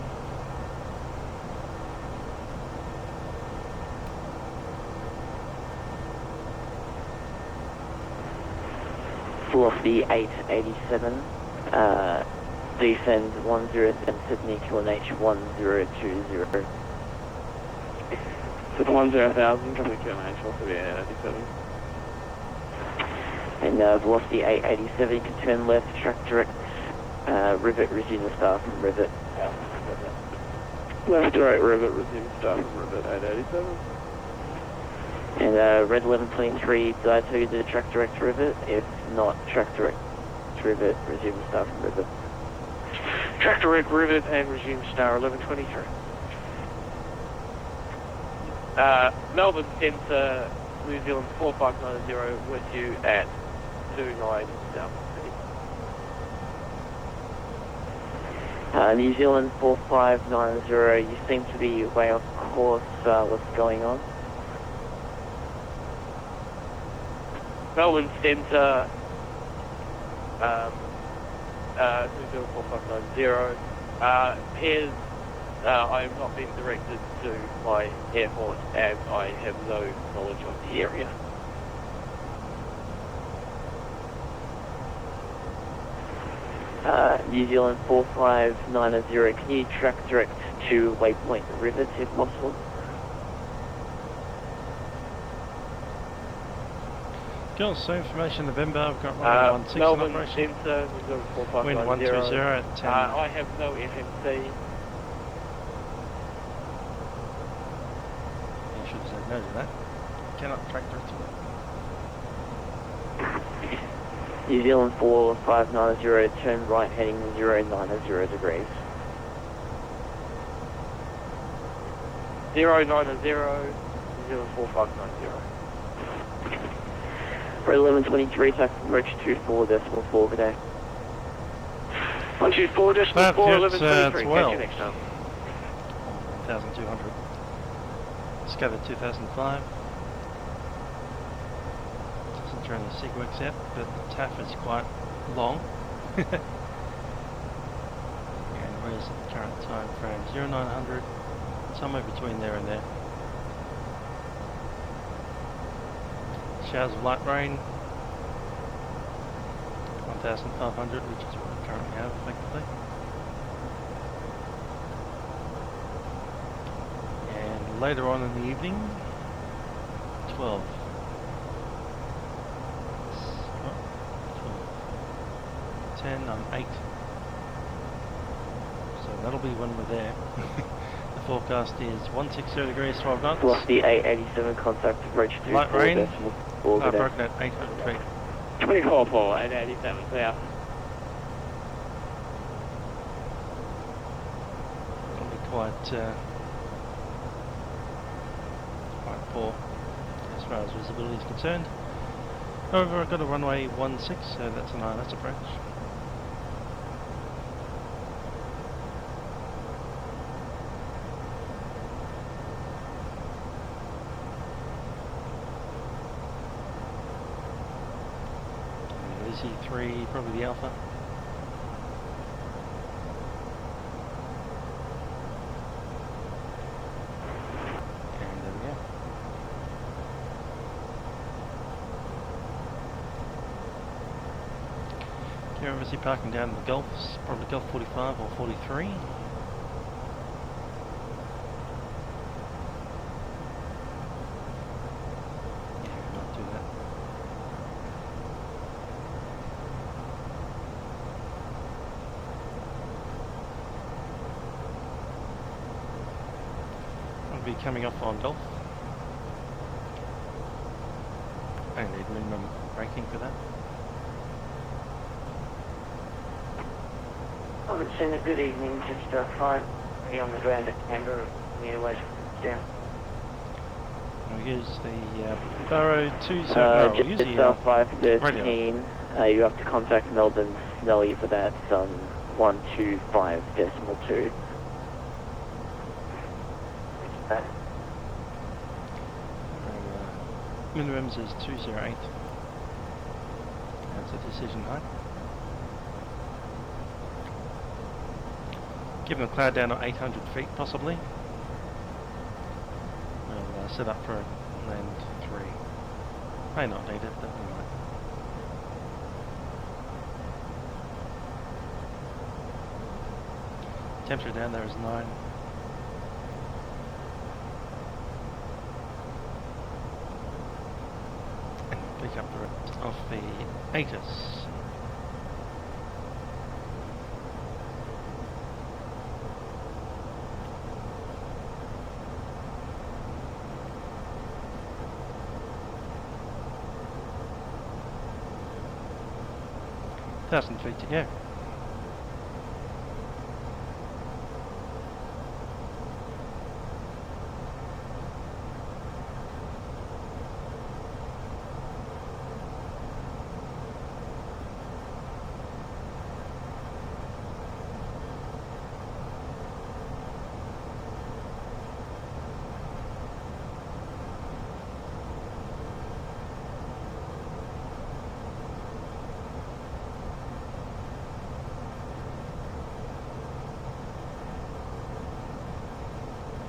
Full off the 887, descend 10 Sydney QNH 1020. So the 10,000 coming to QNH off of the 887. And velocity 887, you can turn left, track direct, rivet, resume the start from rivet. Left, right, rivet, resume start from rivet 887. And red 1123, did I tell you to track direct rivet? If not, track direct rivet, resume the start from rivet. Track direct rivet and resume star 1123. Melbourne Centre, New Zealand 4590 with you at 29 South. New Zealand 4590, you seem to be way off course. What's going on? Melbourne Centre, 204590. Appears I have not been directed to my airport and I have no knowledge of the area. New Zealand 4590, can you track direct to Waypoint Rivers if possible? Cool, so information November, I've got runway 16 Melbourne operation. Centre, Wind 130 at 10. I have no FMC. You should have said no to that. Cannot track direct to it. New Zealand 4590, turn right heading 090 degrees. 090, New Zealand 4590. For 1123, taxi approach 24.4 good day. 124.4, 1123, catch you next time. 1,200. Discover 2005. Doesn't turn the SIGWEX yet, but the TAF is quite long. And where's the current time frame? 0900, somewhere between there and there. Showers of light rain, 1,500, which is what we currently have effectively. And later on in the evening, 12. 10 on 8. So that'll be when we're there. The forecast is 160 degrees, 12 knots. Velocity 887, contact approach 24.4 Light rain. good day. Broken at 800 feet. 24.4, 887, south. It'll be quite poor as far as visibility is concerned. However, I've got a runway 16, so that's an ILS approach. Z3, probably the Alpha. And there we go. Here obviously parking down in the Gulfs, probably Gulf 45 or 43. Be coming off on Gulf. I need minimum braking for that. I would send a good evening, just 5 on the ground at Canberra, near West down. We'll use the Barrow 20. No, we'll use just the 513. You have to contact Melbourne Snelly for that 125.2. Minimums is 208. That's a decision height. Given the cloud down at 800 feet possibly. We'll set up for land 3. May not need it, but we might. Temperature down there is 9. Pick up the rest of the ATIS. Thousand feet to go.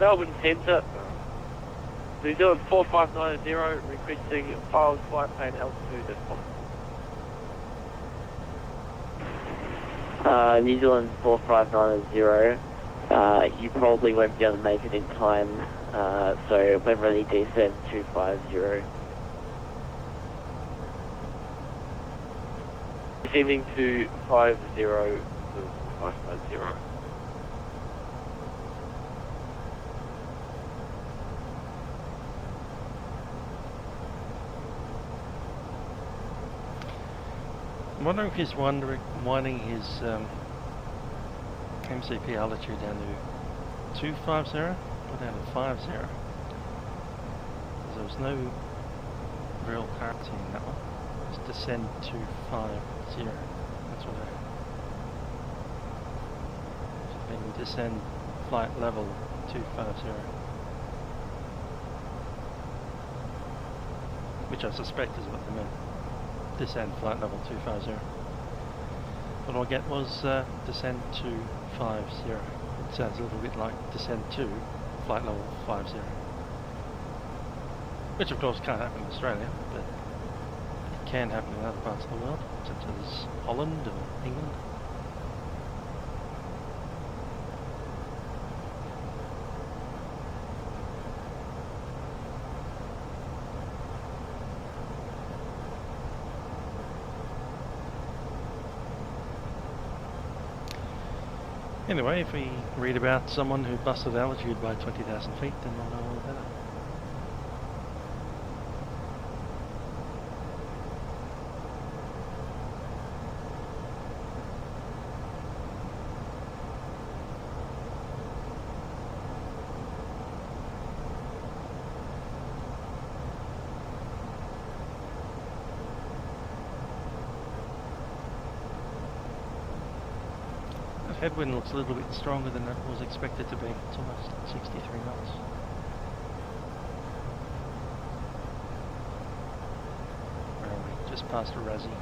Melbourne Centre. New Zealand 4590 requesting files flight plane altitude if possible. New Zealand 4590, you probably won't be able to make it in time, so when ready descend 250. Descending to 50 550. I'm wondering if he's winding his MCP altitude down to 250 or down to 50. There was no real clarity in that one. Just descend to 50. That's what I mean. Descend flight level 250. Which I suspect is what they meant. Descend flight level 250. What I get was descend to 50. It sounds a little bit like descend to flight level 50. Which of course can't happen in Australia, but it can happen in other parts of the world, such as Holland or England. Anyway, if we read about someone who busted altitude by 20,000 feet, then we'll know all about it. Headwind looks a little bit stronger than it was expected to be. It's almost 63 knots. Where are we? Just past Razzie.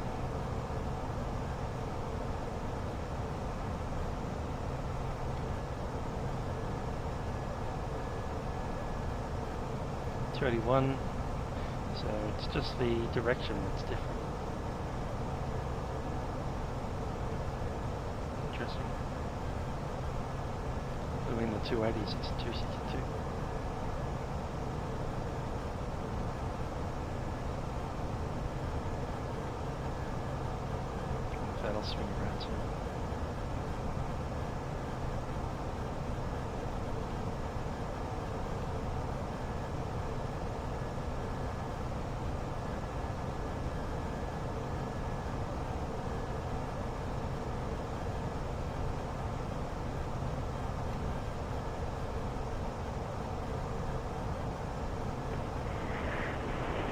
.31, so it's just the direction that's different. Interesting. Between the 280s, it's 262. If that'll swing around soon.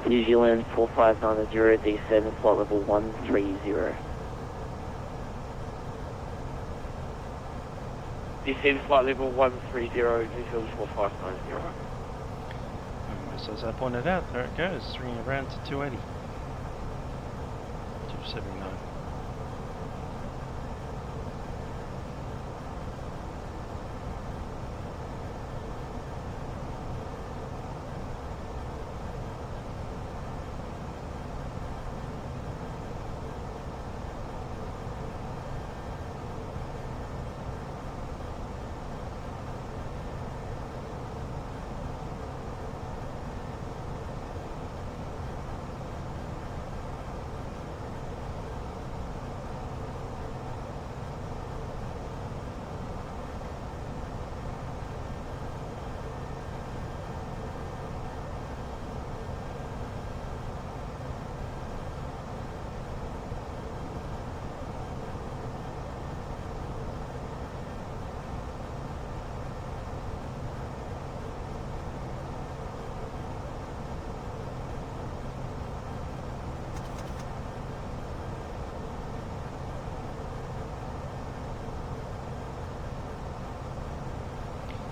New Zealand 4590, descend flight level 130. Descend flight level 130, New Zealand 4590. So as I pointed out, there it goes, swinging around to 280. 279.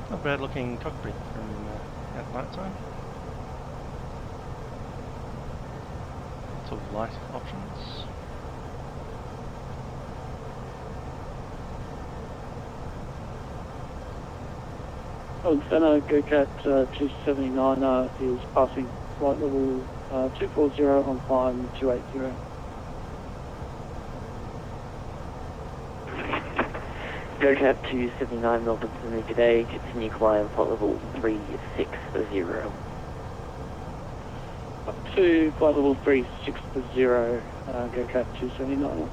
Not bad looking cockpit from at night time. Lots of light options. Center, GoCat 279 is passing flight level 240 on climb 280. GoCat 279 Melbourne Center, good day. Continue climb flight level 360. Up to flight level 360, GoCat 279.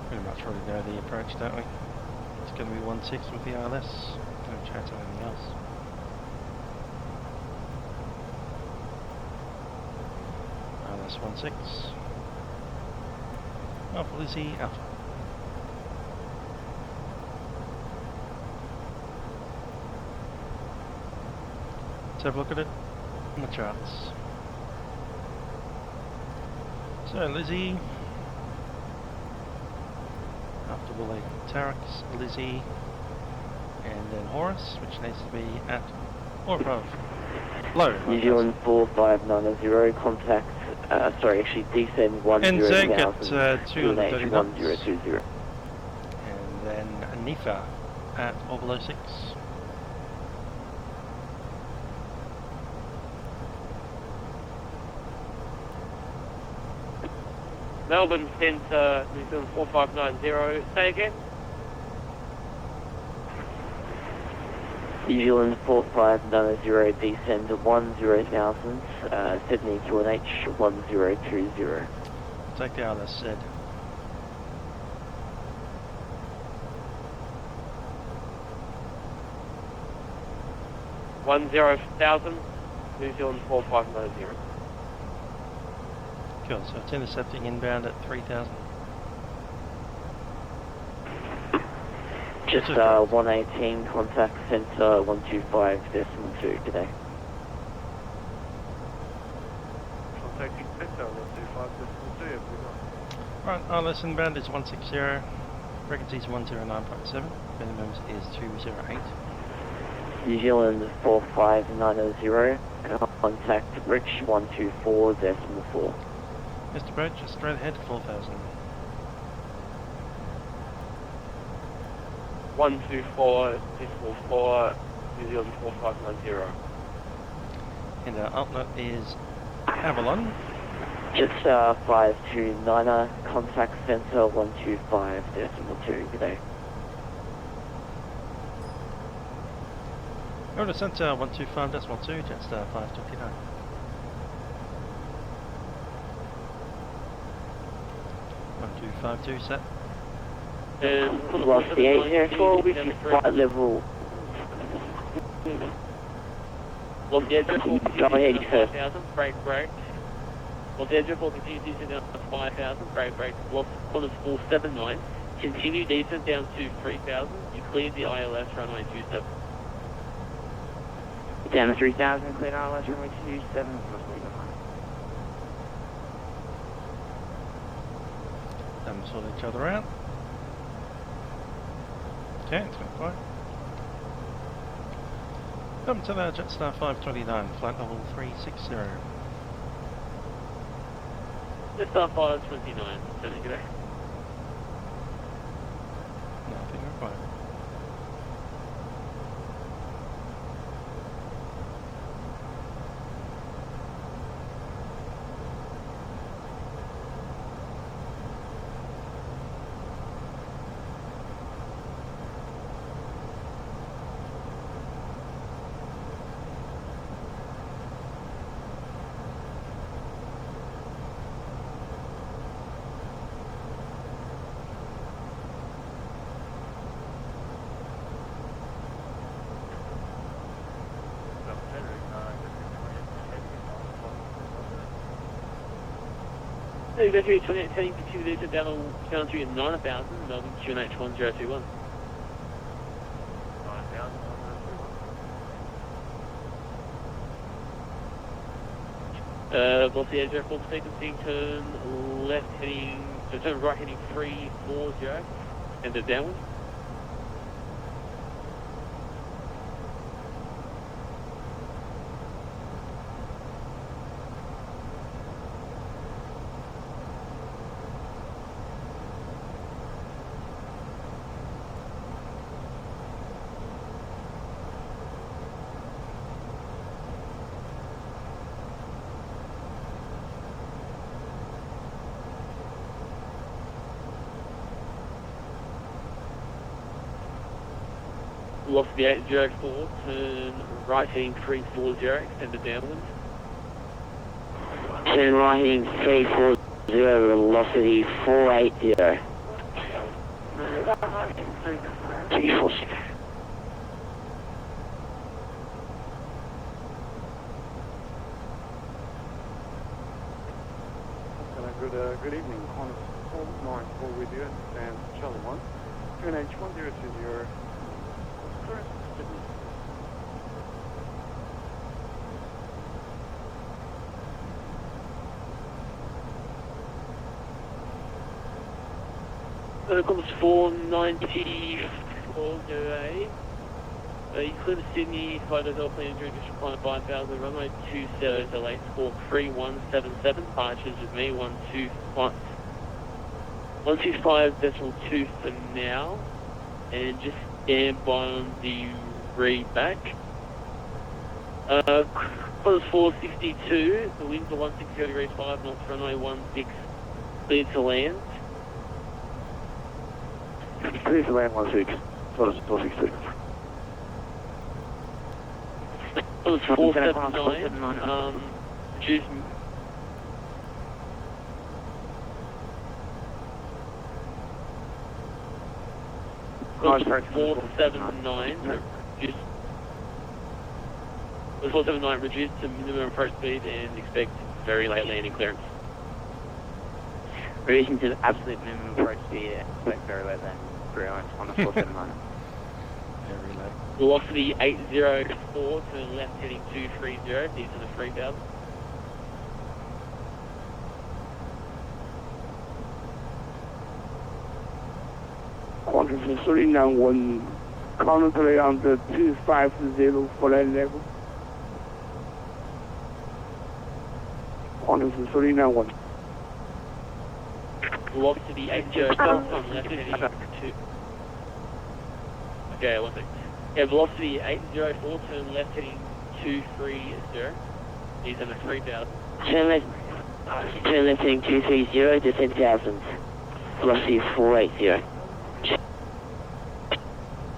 Pretty much already know the approach, don't we? It's going to be 1-6 with the ILS. No chance of anything else. ILS 1-6. Alpha Lizzie, Alpha. Let's have a look at it on the charts. So Lizzie, after Willie, Tarex, Lizzie, and then Horus, which needs to be at or above. Low. New Zealand 4590, contact, sorry, actually descend 10,000. NZ at 230 knots. 1020. And then Nifa at or below 6. Melbourne Centre, New Zealand 4590. Say again? New Zealand 4590, descend 10,000, Sydney QNH 1020. Take the ILS, said. New Zealand 4590. Cool, so it's intercepting inbound at 3,000. Just 118, contact centre 125.2 today. Contacting center 125.2. Right, ILS inbound is 160. Frequency is 109.7. Minimum is 208. New Zealand 4590, contact Rich 124.4. Mr. Birch, just straight ahead, 4,000. 124.4, New Zealand 4590. And our outlet is Avalon. Just 529, contact centre 125.2 today. Order centre 125.2, Jetstar 529. Two 52 set. Lost the 804, we can flight level. Lost the edge of Go ahead, you first. 5,000, break. Lost the edge of continue descent down to 5,000, break. Lost corners 479, continue descent down to 3,000, you cleared the ILS runway 27. Down to 3,000, cleared ILS runway 27. Them sort each other out. Okay, it's going fine. Come to the Jetstar 529, flight level 360. Jetstar 529, sending today. Nothing required. Hey, Victory 28, heading to 2 descent down to 9,000, Melbourne QNH 1021. 9,000. Lost the edge, full frequency, turn left heading So turn right heading 340 and the downwind. Velocity 804, turn right heading 340, extend the downwind. Turn right heading 340, velocity 480. Good evening, Qantas 494 with you, and Charlie 1. QNH 1020, current Sydney. Qantas 49408. You clear to Sydney, flight Hotel Plan Drew, just replying 5,000, runway 27, delay score 3177, departures with me, 125.2 for now, and just stand by on the reback. Qantas 462, the winds are 160 degrees 5 knots, runway 16, clear to land. Clear to land 16, Qantas 462. Qantas 479, reduce. Qantas 479, reduce. 479, reduce to minimum approach speed and expect very late landing clearance. Reducing to the absolute minimum approach speed, expect very late landing clearance on the 479. Very late. Velocity 804 to the left heading 230, these are the 3000. Qantas 391, currently on the 250 flight level. Qantas 391. Velocity 804 on left heading 2. Okay, one second. Yeah, velocity 804, turn left heading 230. These are the 3000. Turn left heading 230 to 10,000. Velocity 480.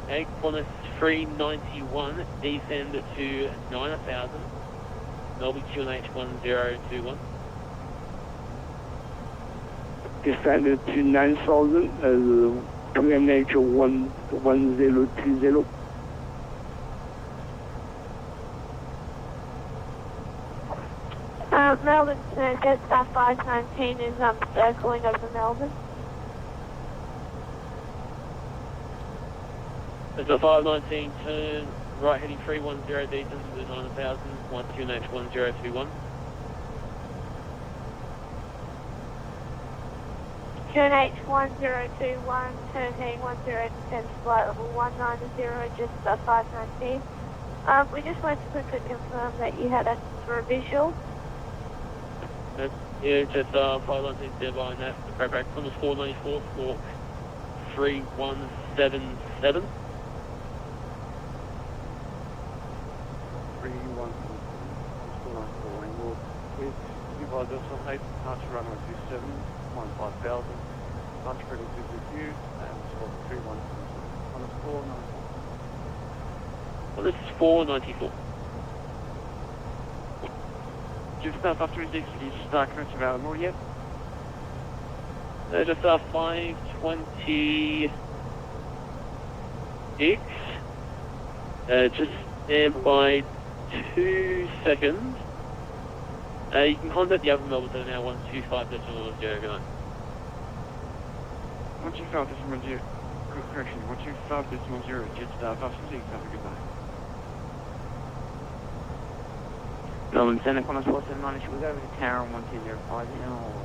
Okay, Qantas 391, descend to 9,000. Melbourne QNH 1021. Descended to 9,000 as QNH 1020. Melbourne, Jetstar 519 is circling over Melbourne. It's a 519, turn right heading 310, descend to 9,000, 1 QNH 1021. QNH 1021, turn heading 10, descend to flight level 190, just 519. We just wanted to quickly confirm that you had us for a visual. Yeah, just 519 stand by on that. The Pushback Qantas 494 for 3177. 494, and we'll supervise vessel 8, departure runway 27, 15,000, departure credit is with you, and sort 31, Qantas 494. Well, this is 494. Just after 6, you start correction available yet? Just 526. Just stand by 2 seconds. You can contact the other Melbourne at now 125.009. 125.0, correction, 125.0, Jetstar 526, have a good night. Melbourne Centre, Qantas 479, should we go over to Tower on 1205 now? Or?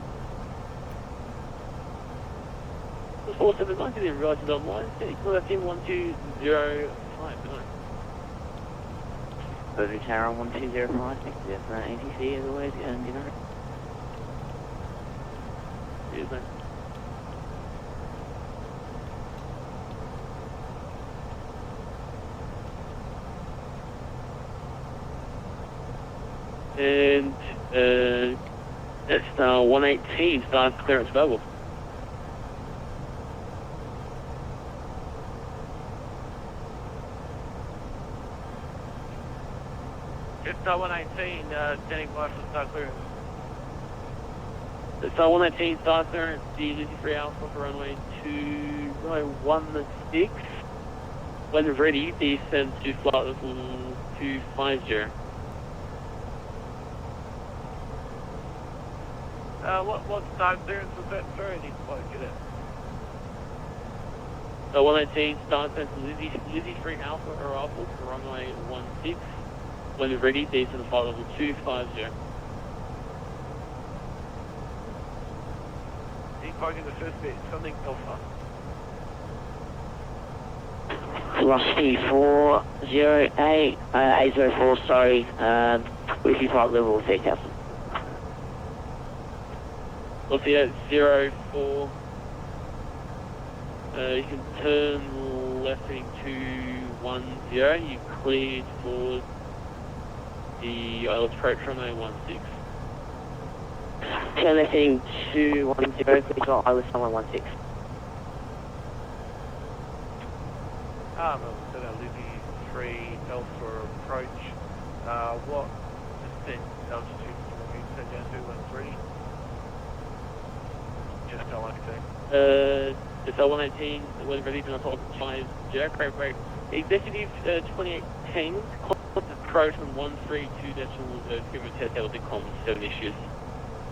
479, didn't realise it's online. Vatsim 1205, good night. Burger Tower 1205, thank you for ATC as always, and you know. Cheers, mate. And that's 118, start clearance bubble. Star 118, standing by for start clearance. Star 118, start clearance, the Lizzie 3 Alpha for runway 216. When ready, descend to flight level 250. What start clearance was that? Sorry, I didn't quite get it. Star 118, start clearance, Lizzie 3 Alpha arrival for runway 16. When ready, descend to flight level 250. Departing the first bit, something Alpha. Rusty 408, 804, sorry, with your flight level 3000. What's the 04? You can turn left heading 210. You cleared for the approach runway 16. Turn left heading 210, please got ILS 116. Melbourne, Lizzie 3 Alpha approach. What descent altitude do you want me to set down to when it's ready? Just Star 118. Star 118, when ready, do not hold 50. Correct break. Executive 2810, approach on 132.0 test out the comms, 7 issues.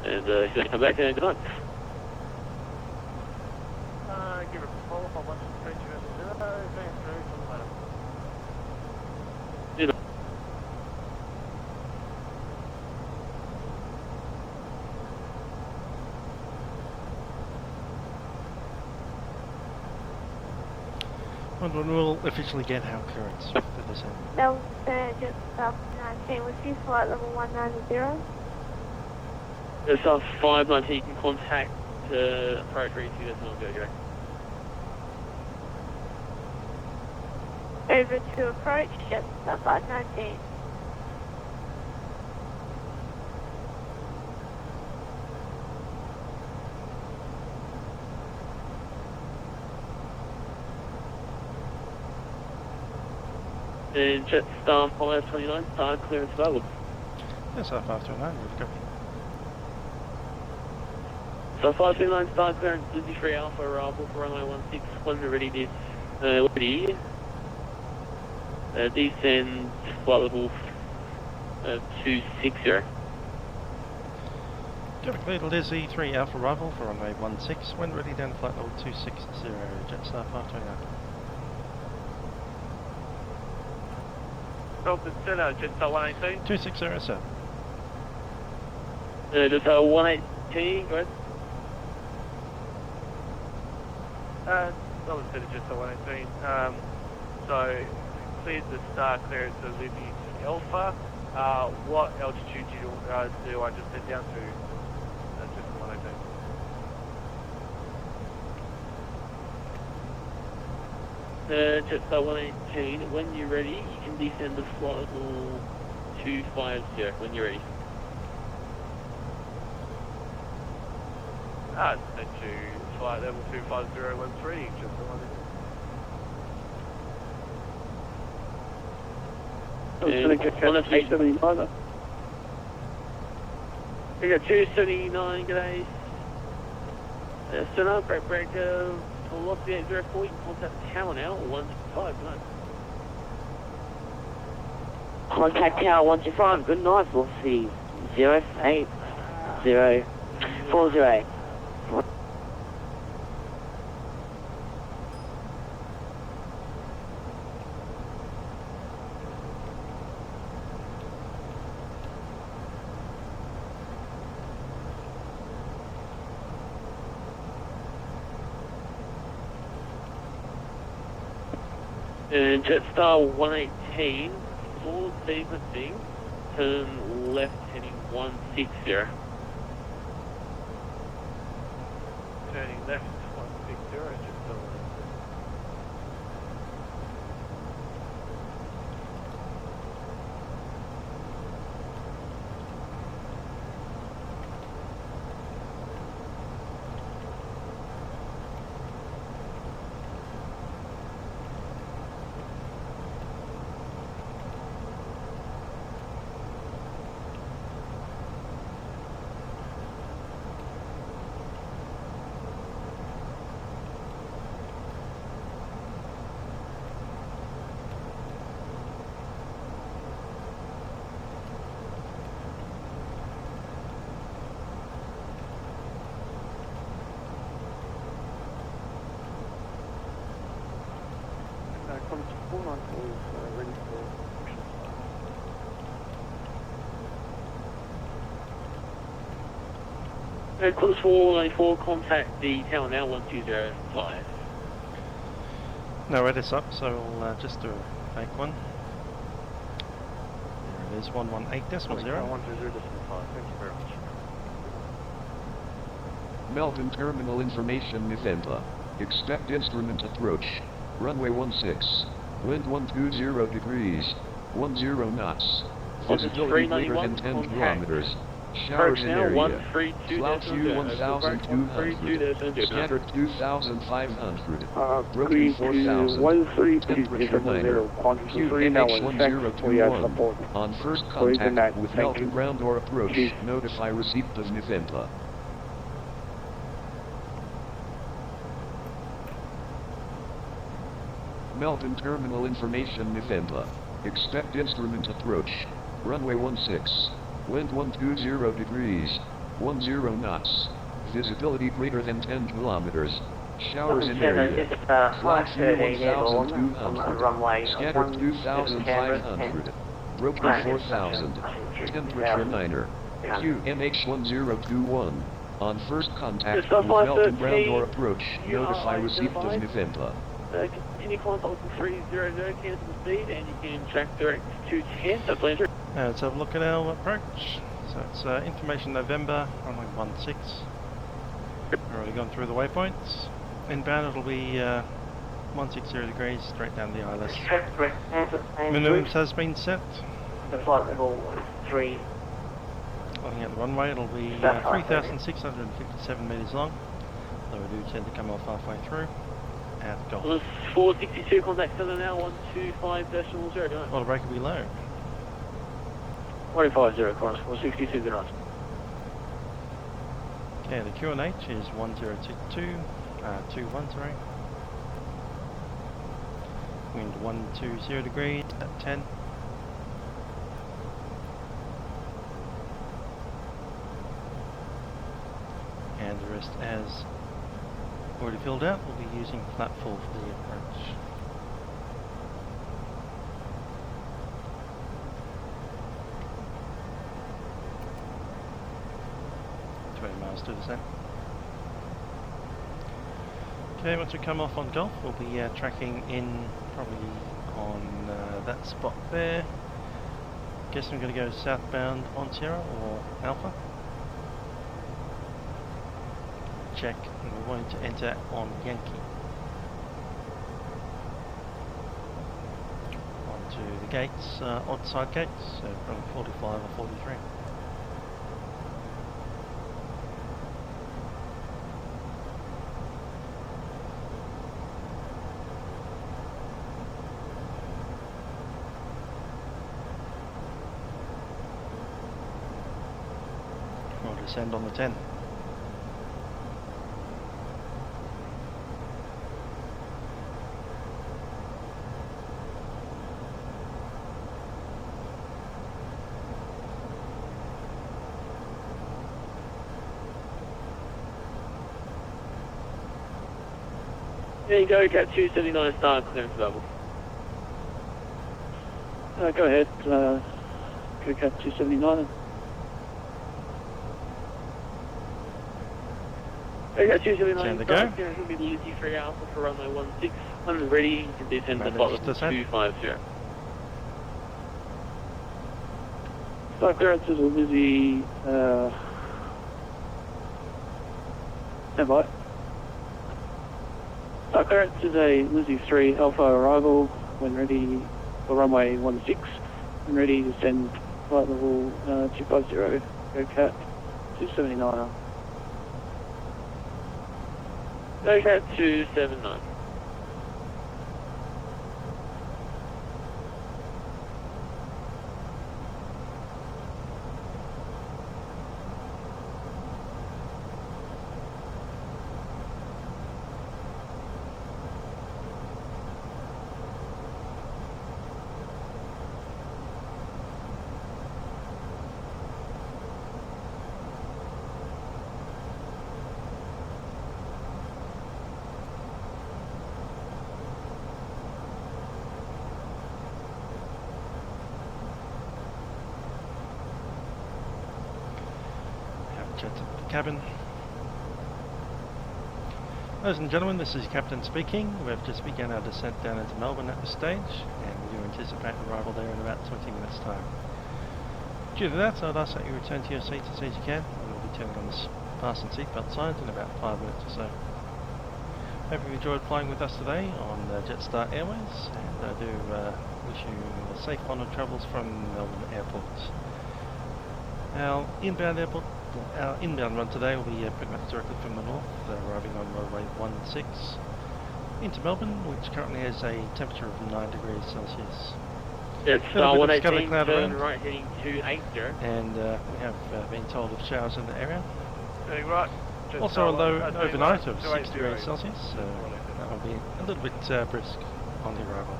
And if you come back, then good night. Give it a call if I want to stretch you out to 0, going through from the When we'll officially get our clearance for this end. Melbourne, just up 19 with you, flight level 190. Star 519, you can contact approach 32.0. Over to approach, just up 519. And Jetstar 529, start clearance available. Yes, Star 529, we've got. So 529, start clearance, Lizzie 3 Alpha arrival for runway 16, when we're ready, ready. Descend flight level 260. Cleared Lizzie 3 Alpha arrival for runway 16, when ready down flight level 260, Jetstar 529. Melbourne Center, Jetstar 118. 260, sir. Jetstar 118, go ahead. Melbourne Center, Jetstar 118. So, cleared the star clearance of Lizzie Alpha. What altitude do I just head down to? Jetstar 118. Jetstar 118, when you're ready, you can descend to flight level 250 when you're ready. Descend to flight level 250 when it's ready, Jetstar 118. We got 279, g'day. Sonar, break, velocity 804, you can contact the tower now, 125, good night. Contact Tower 125, good night, velocity 08040. And Jetstar 118, full sequencing, turn left heading 160. Turning left 160, just over. College 494 is ready for action. Close 494, contact the tower now 1205. No edits up, so we'll just do a fake one. There it is, 118.0. 120.5, thank you very much. Melbourne Terminal Information November. Expect instrument approach. Runway 16. Wind 120 degrees. 10 knots. Visibility greater than 10 kilometers. Showers in area. Cloud Q 1200. Scattered 2500. Broken 4000. Temperature 9. QNH1021. On first contact with Melbourne ground or approach, notify receipt of November. Melbourne Terminal Information November. Expect instrument approach. Runway 16. Wind 120 degrees. 10 knots. Visibility greater than 10 kilometers. Showers in area. Cloud Q 1200. Scattered 2500. Broken 4000. Temperature 9er. QNH 1021. On first contact with Melbourne ground or approach, notify receipt of November. Continue climb up to 300, cancel the speed, and you can track direct to 10, so please. Let's have a look at our approach. So it's information November, runway 16. We've already gone through the waypoints. Inbound it'll be 160 degrees, straight down the ILS. Minimums has been set. The flight level 3. Looking at the runway, it'll be 3,657 metres long, though we do tend to come off halfway through. At golf. 462, contact 7 now, 125.0. Well, the break will be low. 150, cross 462, good on. Okay, the QNH is 1022, 21, sorry. Wind 120 degrees at 10. And the rest as already filled out. We'll be using flat full for the approach. To the center. Okay, once we come off on Golf, we'll be tracking in probably on that spot there. Guess I'm going to go southbound on Sierra or Alpha. Check, and we're going to enter on Yankee. Onto the gates, odd side gates, so probably 45 or 43. Descend on the 10. There you go, Cap 279 star clearance level. Go ahead, Cap 279. Okay, 279. Time to go. It's going to be Lucy 3 Alpha for runway 16. When ready, you can descend to Managed flight level descent. 250. Flight clearance is a Lizzie, stand by. Flight clearance is a Lizzie 3 Alpha arrival. When ready for runway 16. When ready, descend flight level 250. Go cat 279er. Go cat 279. Jet to the cabin. Ladies and gentlemen, this is Captain speaking. We've just begun our descent down into Melbourne at this stage, and we do anticipate arrival there in about 20 minutes time. Due to that, I'd ask that you return to your seats as soon as you can. We'll be turning on the fasten seatbelt signs in about 5 minutes or so. Hope you enjoyed flying with us today on Jetstar Airways, and I do wish you safe onward travels from Melbourne Airport. Our inbound run today will be pretty much directly from the north, arriving on runway 16 into Melbourne, which currently has a temperature of 9 degrees Celsius. It's Little bit of 118, cloud turn around. right heading 280. And we have been told of showers in the area. Turning right. Also a low overnight right, of 6 280. degrees Celsius, so that will be a little bit brisk on the arrival.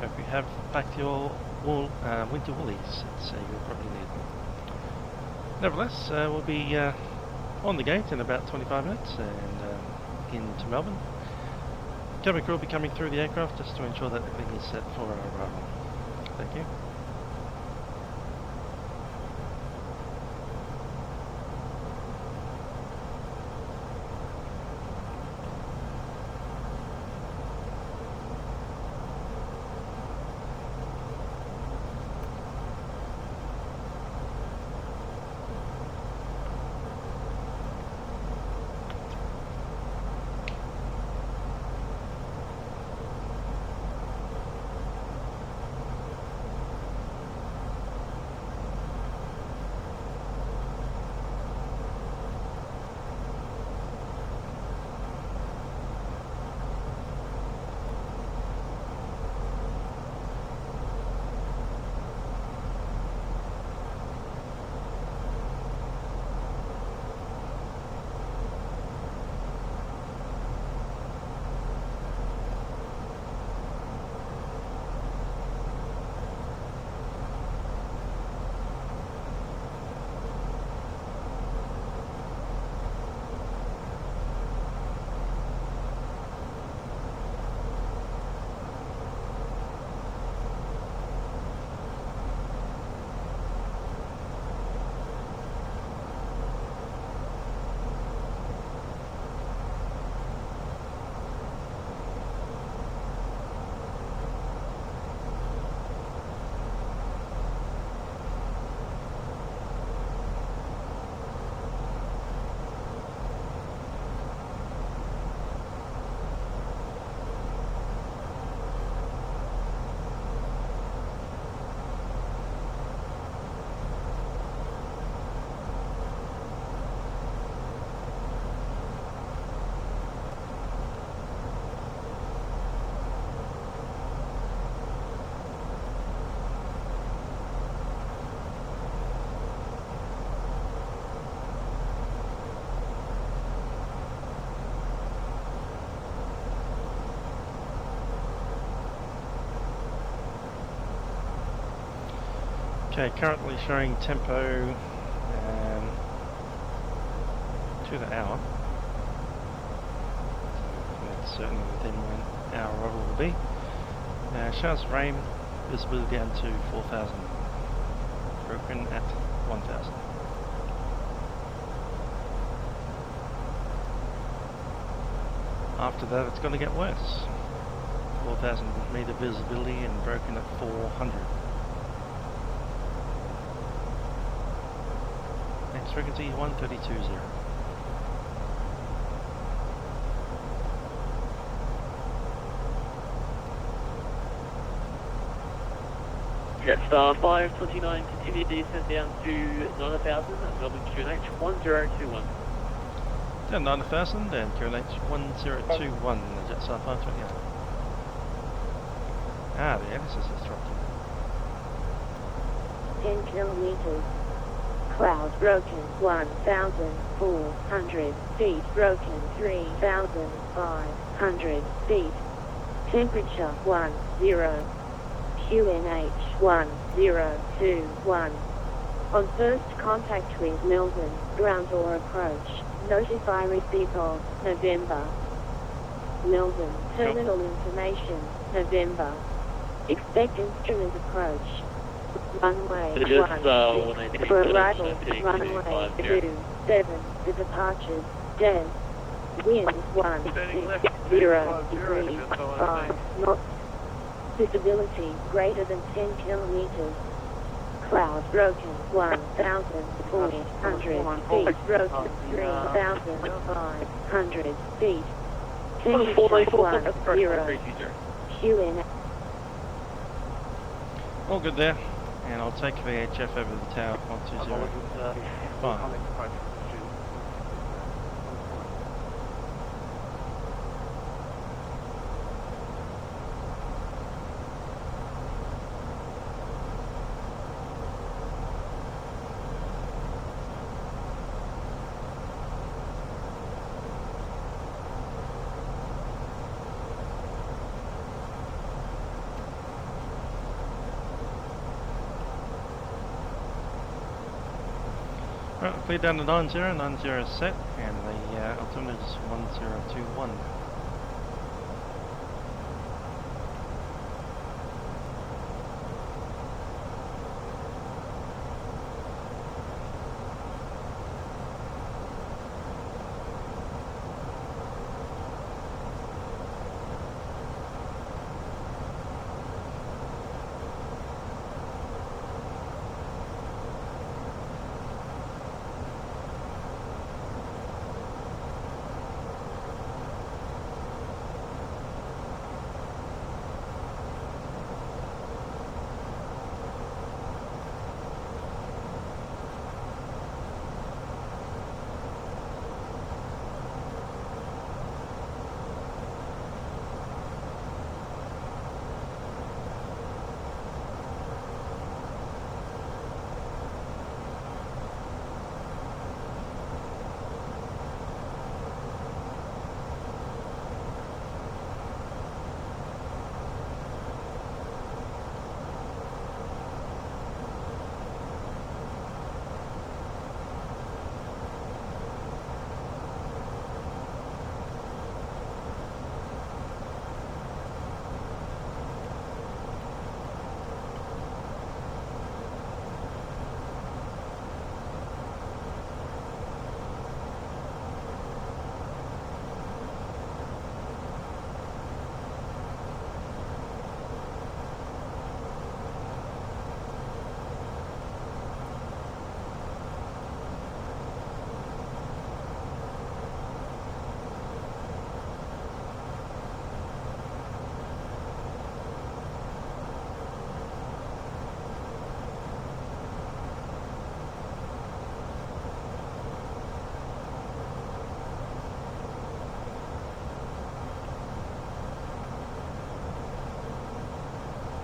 Hope you have packed your winter woolies, you'll probably need them. Nevertheless, we'll be on the gate in about 25 minutes and into Melbourne. Cabin crew will be coming through the aircraft just to ensure that everything is set for our arrival. Thank you. Okay, currently showing tempo to the hour. That's certainly within when our arrival will be. Showers of rain, visibility down to 4,000. Broken at 1,000. After that, it's going to get worse. 4,000 meter visibility and broken at 400. Next frequency 132.0. Jetstar 529, continue descent down to 9,000 at Melbourne QNH 1021. Down 9,000 and QNH 1021, the Jetstar 529. Ah, the emphasis is dropping. 10 kilometers. Cloud broken 1,400 feet. Broken 3,500 feet. Temperature 10. QNH 1021. On first contact with Melbourne, ground or approach, notify receipt of November. Melbourne, terminal information, November. Expect instrument approach. Runway 16 for arrival, runway 27 for departures, Des. Wind 160 degrees 5 knots. Visibility greater than 10 kilometers. Cloud broken 1,400 feet. Broken 3,500 feet. Temperature 10. QN. All good there. And I'll take VHF over the tower 1205. Right, clear down to 90, 90 set, and the altimeter is 1021.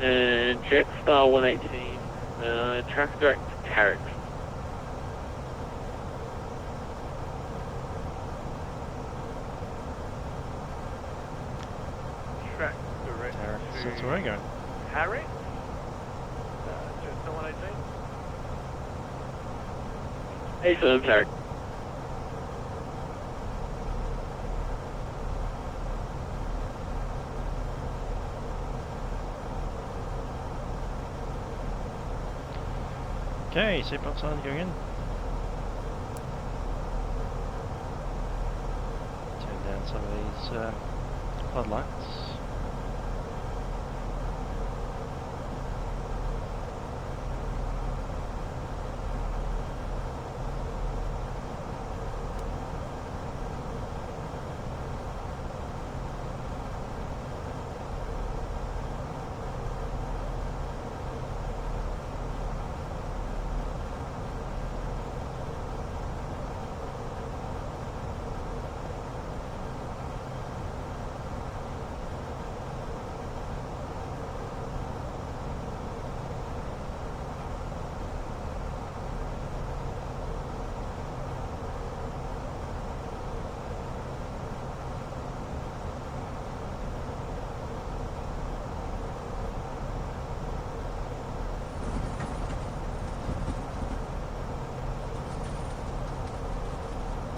And Jetstar 118, traffic direct to Carrick. Track direct Tarek, to so that's where I go. Harry. Jetstar 118. Hey, so Carrick. Okay, seatbelt sign going in. Turn down out some of these floodlights.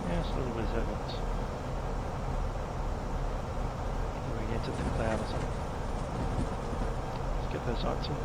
Yes, a little bit of evidence. We get to the cloud or something. Let's get those lights in.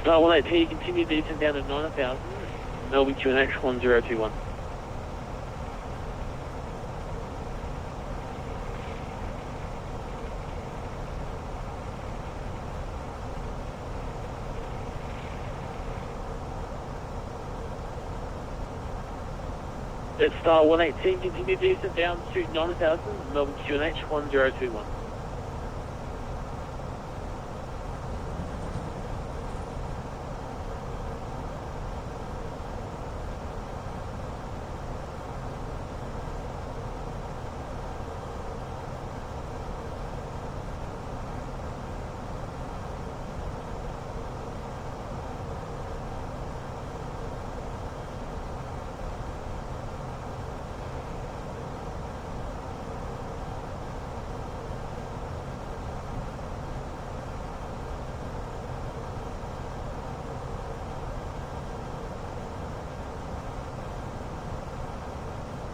Star 118, continue descent down to 9,000, Melbourne QNH 1021. Star 118, continue descent down to 9,000, Melbourne QNH 1021.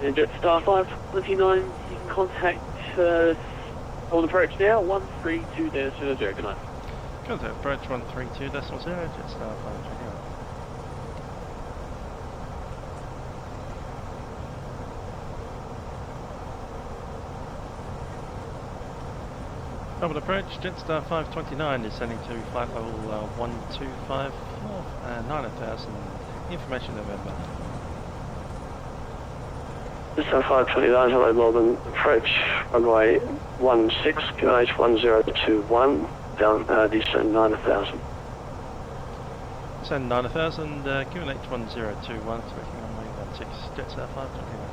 And Jetstar 529, you can contact on approach now, 132 decimal 0, good night. Contact approach 132 decimal 0, Jetstar 529. Double approach, Jetstar 529 descending to flight level 1254, 9000, information November. Jetstar 529, hello Melbourne, approach runway 16, QNH 1021, down, descend 9000. Descend 9000, QNH 1021, speaking runway 16, Jetstar 529.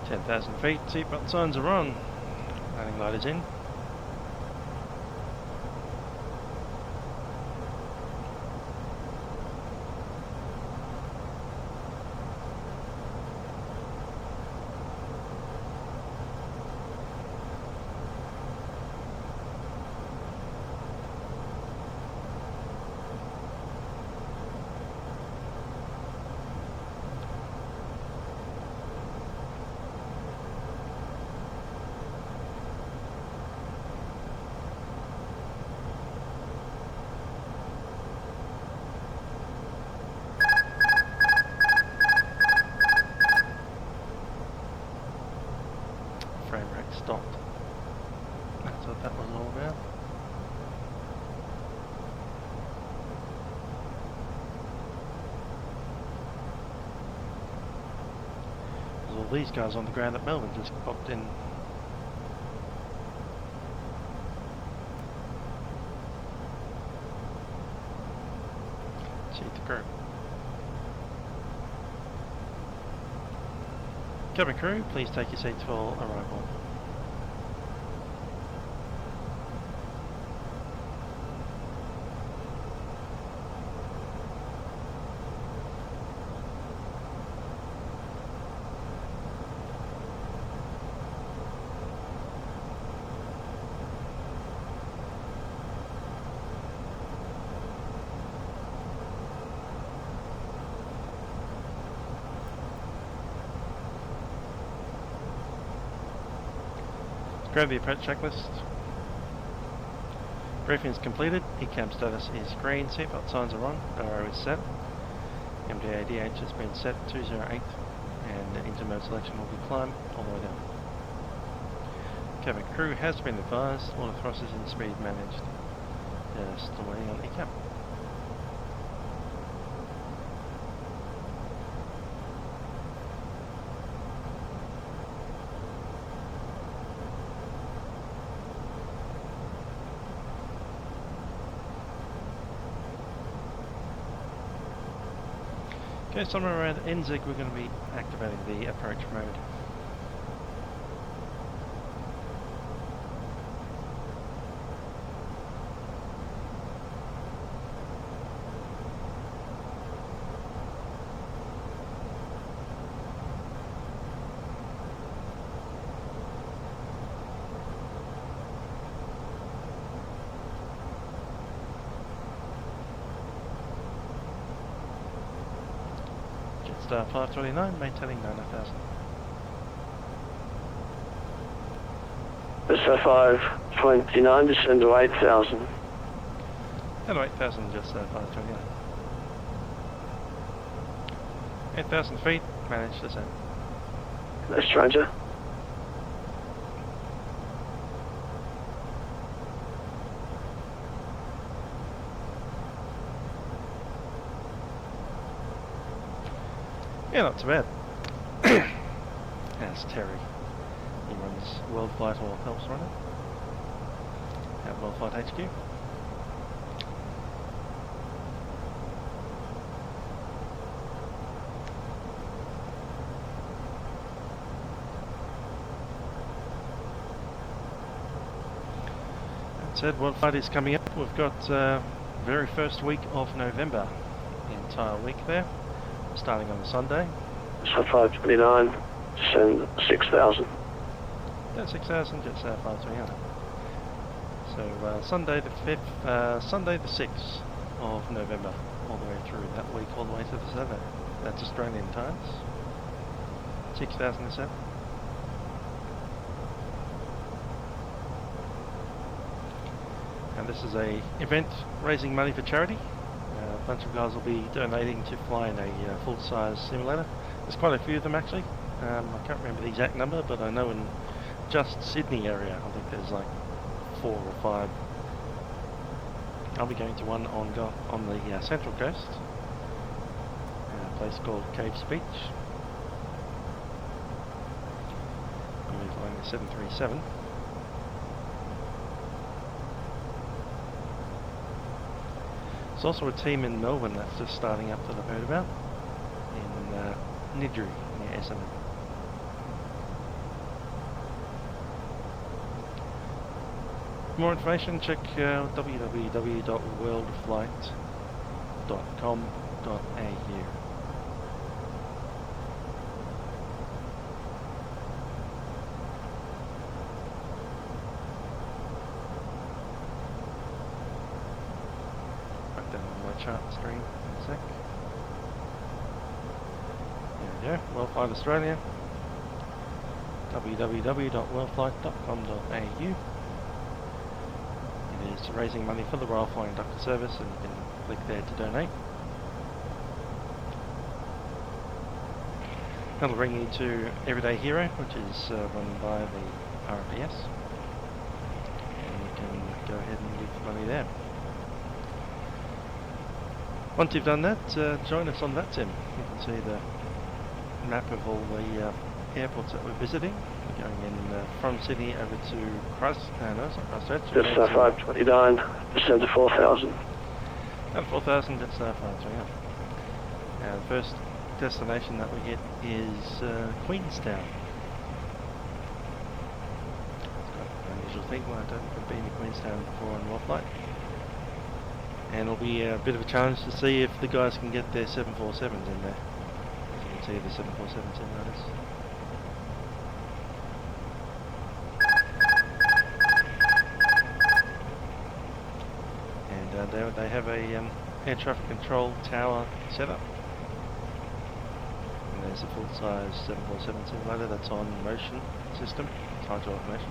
Ten 10,000 feet, seatbelt signs are on. Landing light is in. these guys on the ground at Melbourne just popped in. See the crew. Cabin crew, please take your seats for arrival. Grab the approach checklist. Briefing is completed. ECAM status is green. Seatbelt signs are on. RO is set. MDADH has been set 208, and intermode selection will be climbed all the way down. Cabin crew has been advised. Water thrusters and speed managed. Still waiting on ECAM. Okay, somewhere around NZig we're going to be activating the approach mode. Star 529, maintaining 90,000. Star 529, descend to 8,000. Hello, 8,000, just 529. 8,000 feet, managed descent. That's stranger. Yeah, not too bad. That's Terry. He runs World Flight, or helps run it, at World Flight HQ. That said, World Flight is coming up. We've got very first week of November, the entire week there. Starting on Sunday. So 529, send 6,000. Yeah, 6,000, just 529. So Sunday the 5th, Sunday the 6th of November, all the way through that week, all the way to the Saturday. That's Australian times. 6,000 a set. And this is a event raising money for charity. A bunch of guys will be donating to fly in a full-size simulator. There's quite a few of them actually. I can't remember the exact number, but I know in just Sydney area, I think there's like 4 or 5. I'll be going to one on the Central Coast, a place called Caves Beach. I'll be flying the 737. There's also a team in Melbourne that's just starting up that I've heard about, in Jeju, near Essendon. For more information, check www.worldflight.com.au. Chart screen in a sec. There we go, Worldflight Australia, www.worldflight.com.au. It is raising money for the Royal Flying Doctor Service, and you can click there to donate. That'll bring you to Everyday Hero, which is run by the RPS, and you can go ahead and leave the money there. Once you've done that, join us on Vatsim. You can see the map of all the airports that we're visiting. We're going in from Sydney over to Christchurch. Just 529, descend to 4,000. At 4,000, that's 529. The first destination that we get is Queenstown. It's quite an unusual thing. I don't think I've been to Queenstown before on one flight. And it'll be a bit of a challenge to see if the guys can get their 747s in there. As you can see, the 747s in notice. And they have a air traffic control tower set up. And there's a full-size 747 simulator that's on motion system, title of motion.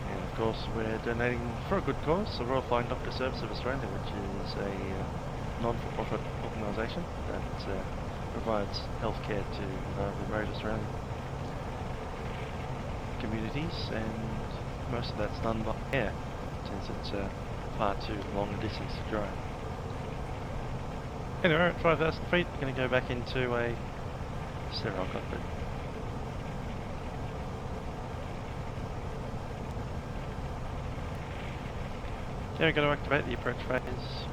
And of course we're donating for a good cause, the Royal Flying Doctor Service of Australia, which is a non-for-profit organisation that provides healthcare to remote Australian communities, and most of that's done by air, since it's far too long a distance to drive. Anyway, we're at 5,000 feet, we're going to go back into a sterile cockpit. Okay, we're going to activate the approach phase.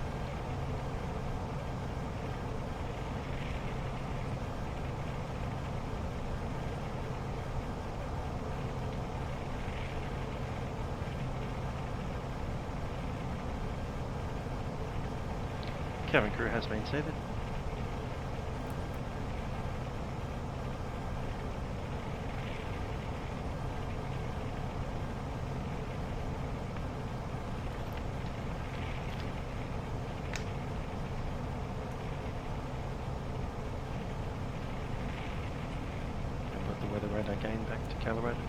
Cabin crew has been seated. And put the weather radar again back to calibrated.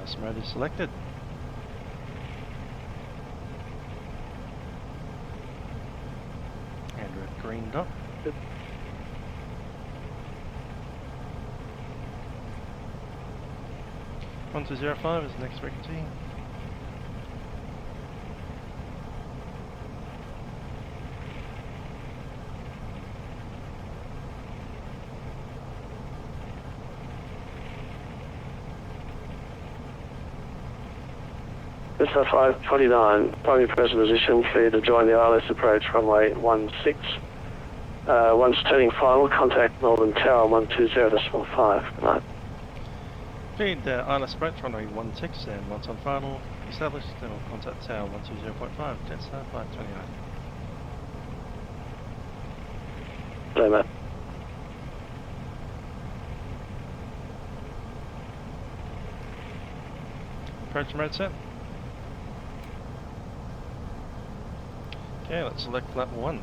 This mode is selected. And we're at green dot. Good. One 205 is the next frequency. Mr. 529, primary present position, clear to join the ILS approach runway 16. Once turning final, contact Melbourne Tower 120.5. Good night. Cleared ILS approach runway 16, and once on final established, then we'll contact Tower 120.5, Jetstar 529. Hello, Matt. Approach mode set. Okay, let's select flap 1.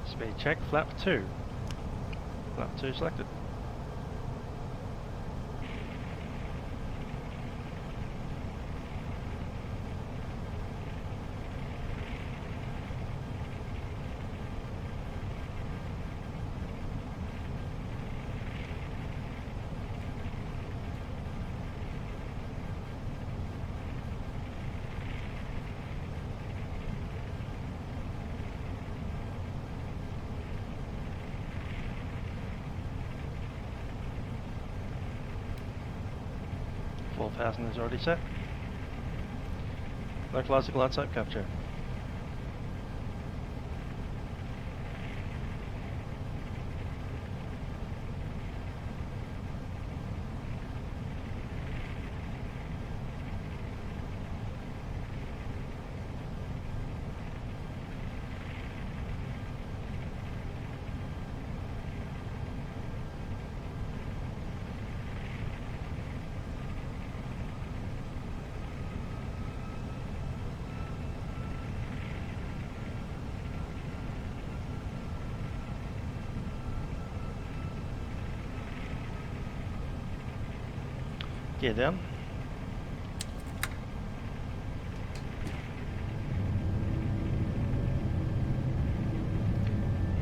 Speed check, flap 2. Flap 2 selected. Is already set. Localizing glide slope capture. gear down.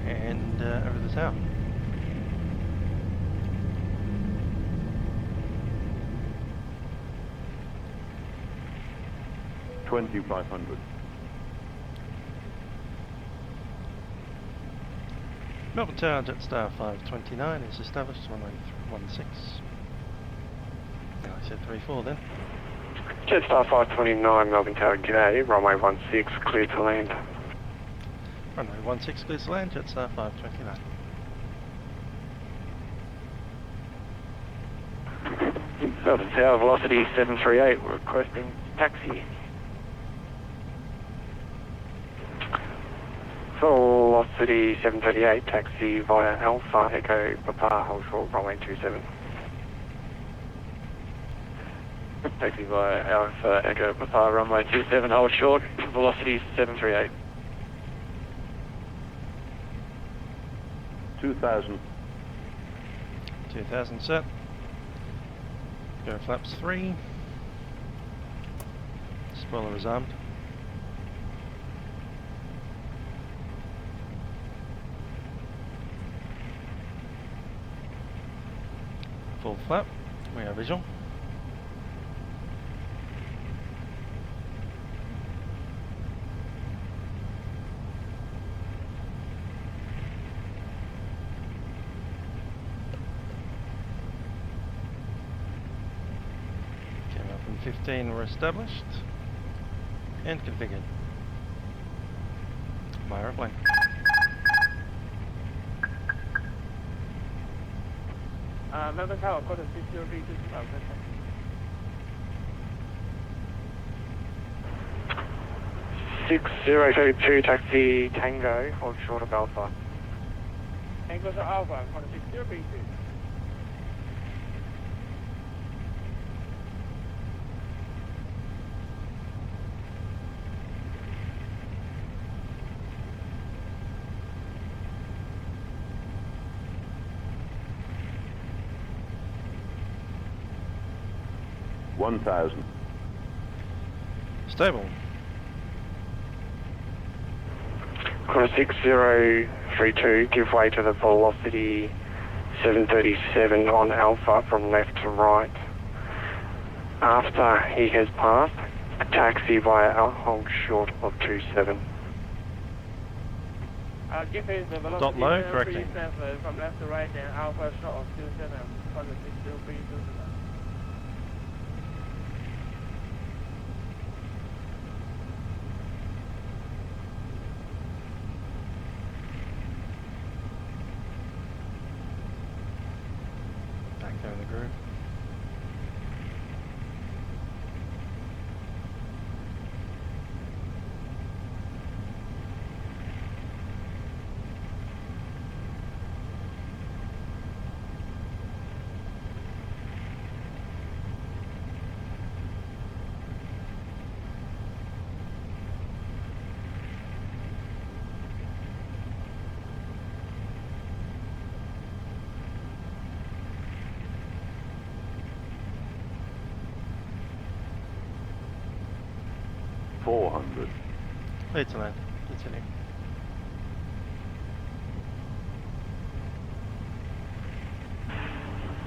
And over the tower. $2,500. Melbourne Tower, Jetstar 529 is established, runway 16. No, I said 34 then. Jetstar 529, Melbourne Tower, g'day, runway 16, clear to land. Runway 16 clears to land, Jetstar 529. Melbourne Tower, velocity 738, requesting taxi. Velocity 738, taxi via Alpha Echo Papa, hold short, runway 27. Taxi via Alpha Echo Papa, runway 27, hold short, velocity 738. 2,000. 2000 set. Go flaps 3. Spoiler is armed. Full flap, we are visual. Came up in 15, we're established and configured. My airplane. Melbourne Tower, got a 603 6032, taxi Tango, hold short of Alpha. Tango to Alpha, got a 6032. $1,000. Stable. Quarter 6032, give way to the velocity 737 on Alpha from left to right. After he has passed, a taxi via hold short of 27. Give his the velocity Dot low, correcting. from left to right and Alpha short of 27, got a 603. Back there in the groove. $400. Clear to land. Continue.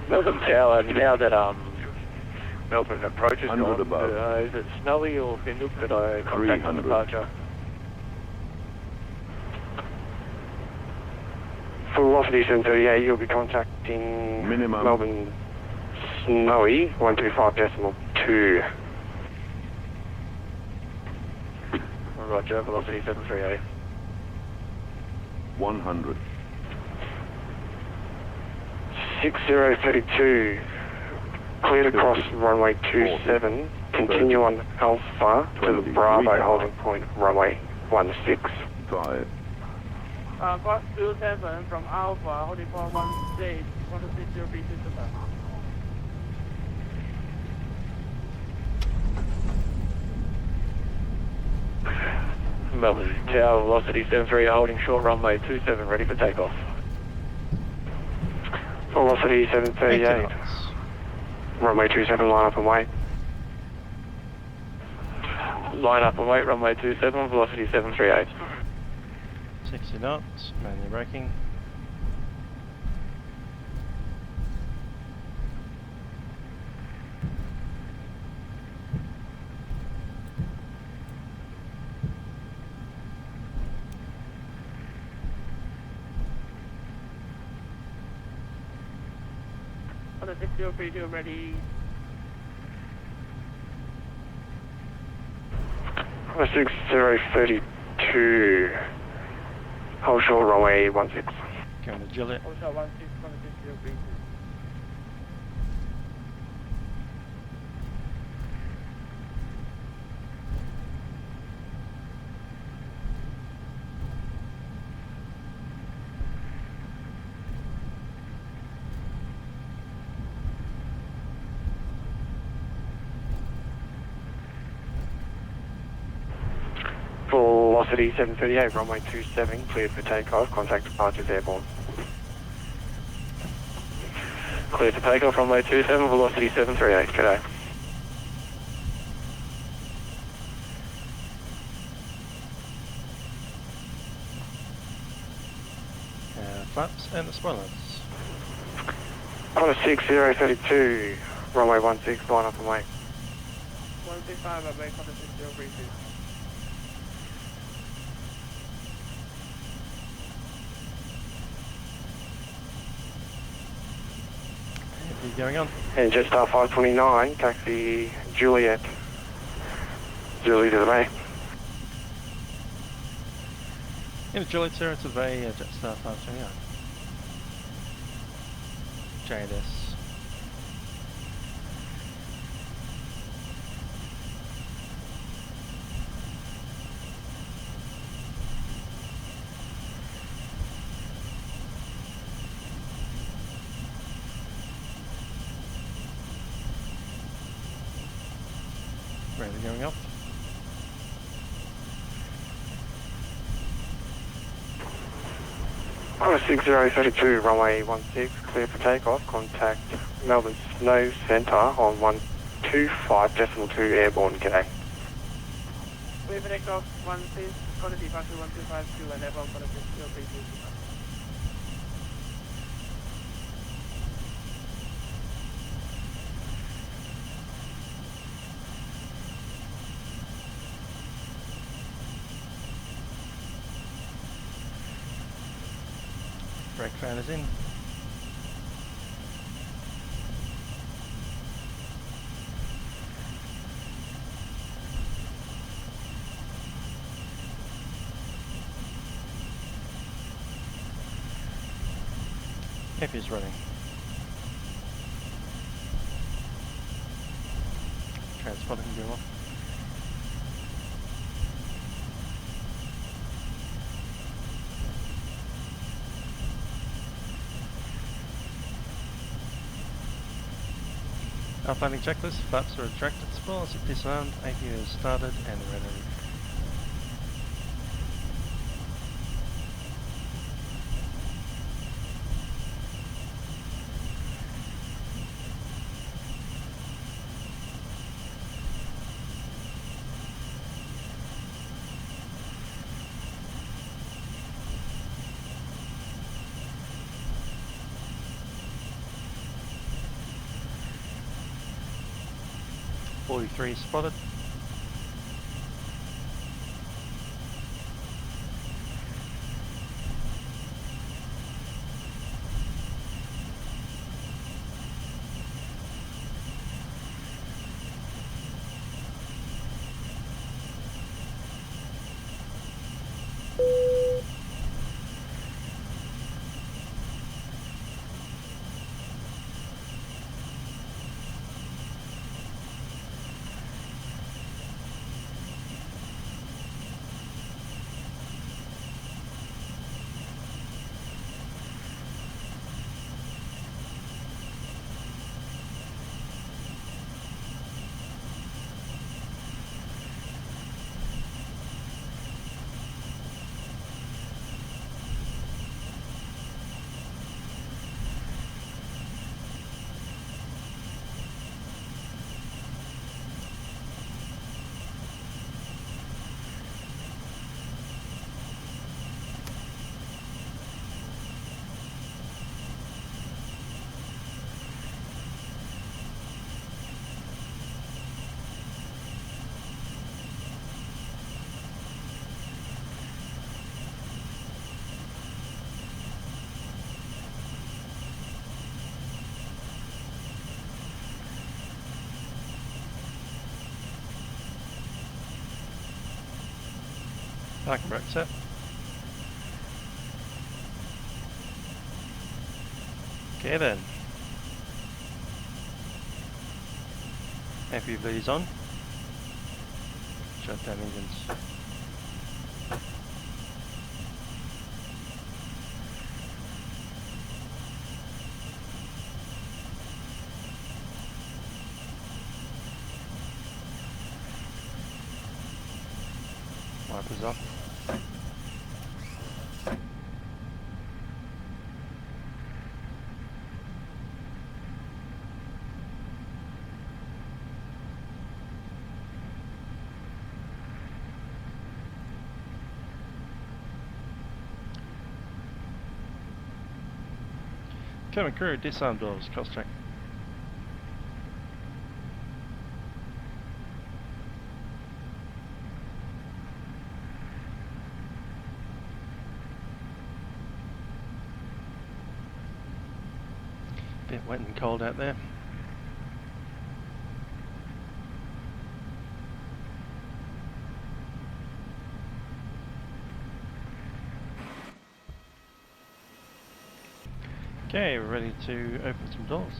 Melbourne Tower, now that Melbourne approach is 100 gone, above. is it snowy or thin? Could I contact on 300. departure? Velocity 738, you'll be contacting Minimum. Melbourne Snowy 125.2. Roger, velocity 738. 100. 6032, cleared across runway 27, continue on Alpha to the Bravo holding point, runway 16. 5. Got 27 from Alpha, holding for 16, 160 system. Melbourne Tower, velocity 73, holding short runway 27, ready for takeoff. Velocity 738. Runway 27, line up and wait. Line up and wait, runway 27, velocity 738. 60 knots, manual braking. On the 6032, ready. On the 6032, hold short, runway 16. Going to Juliet. Hold short 16, on the 6032. Velocity 738, runway 27, cleared for takeoff, contact departures airborne. Cleared for takeoff, runway 27, velocity 738, g'day. Flaps and the spoilers. On a 6032, runway 16, line up and wait. 165, I'm back on the 6032. Going on. And Jetstar 529, taxi Juliet. Julie to the bay. In Juliet, Sarah to the bay, Jetstar 529. JS. Ready going up. On a 6032, runway 16, clear for takeoff, contact Melbourne Snow Centre on 125.2 airborne, g'day. Clear for takeoff, 16, going to departure 1252, and airborne for the 6032. Brake fan is in. F is running. Transponder can go off. Our landing checklist, flaps are retracted, spoilers are disarmed, APU is started and ready. .43 spotted. Parking brake set. Okay then. FUV's on. Shut down engines. Wipers off. Cabin crew, disarm doors, cross check. Bit wet and cold out there. Okay, we're ready to open some doors.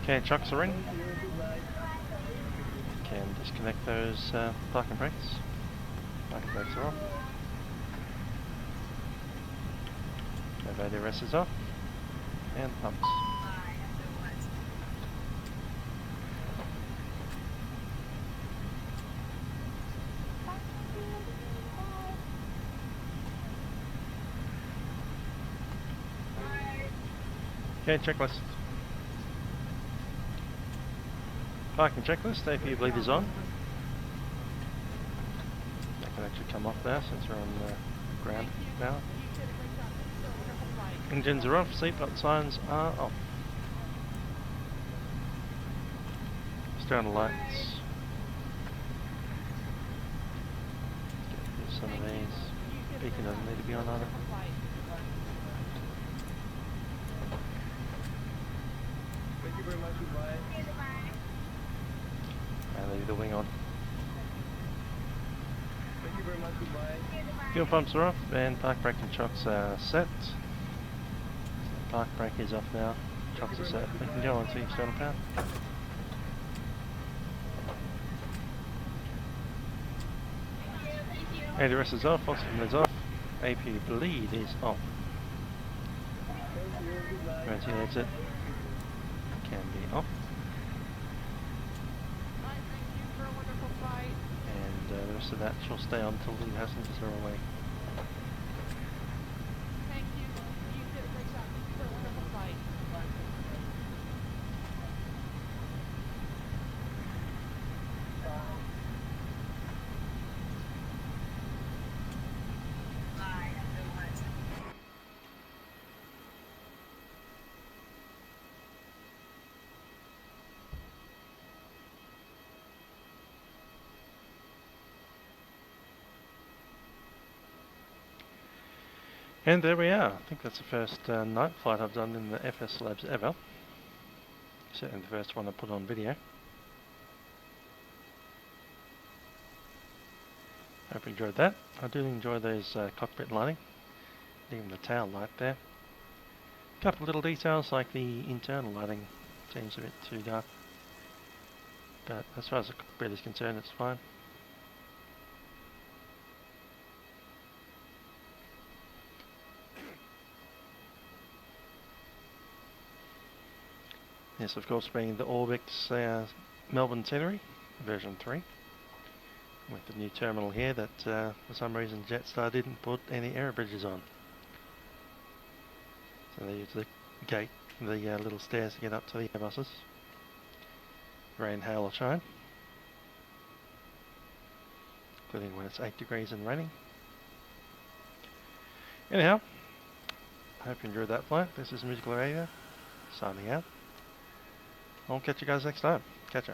Okay, trucks are in. Can disconnect those parking brakes. Parking brakes are off. Elevator rest is off. And pumps. Okay, checklist. Parking checklist, AP bleed is on. That can actually come off now since we're on the ground now. Engines are off, seatbelt signs are off. External lights. Get some of these. Beacon doesn't need to be on either. Thank you very much, goodbye. And leave the wing on. Thank you very much, goodbye. Fuel pumps are off and park brake and chocks are set. So park brake is off now, chocks are set. We can go on to external power. ADRS is off, oxygen is off, AP bleed is off. Emergency exit can be off. And the rest of that shall stay on until the passengers are away. Thank you. You did a great job. You did a wonderful flight. And there we are. I think that's the first night flight I've done in the FSlabs ever. Certainly the first one I put on video. Hope you enjoyed that. I do enjoy those cockpit lighting. Even the tail light there. A couple of little details like the internal lighting seems a bit too dark. But as far as the cockpit is concerned, it's fine. This, of course, being the Orbix Melbourne scenery, version 3, with the new terminal here that, for some reason, Jetstar didn't put any aero bridges on. So they use the gate, the little stairs to get up to the Airbuses. Rain, hail or shine, including when it's 8 degrees and raining. Anyhow, I hope you enjoyed that flight. This is Musical Radio, signing out. I'll catch you guys next time. Catch ya.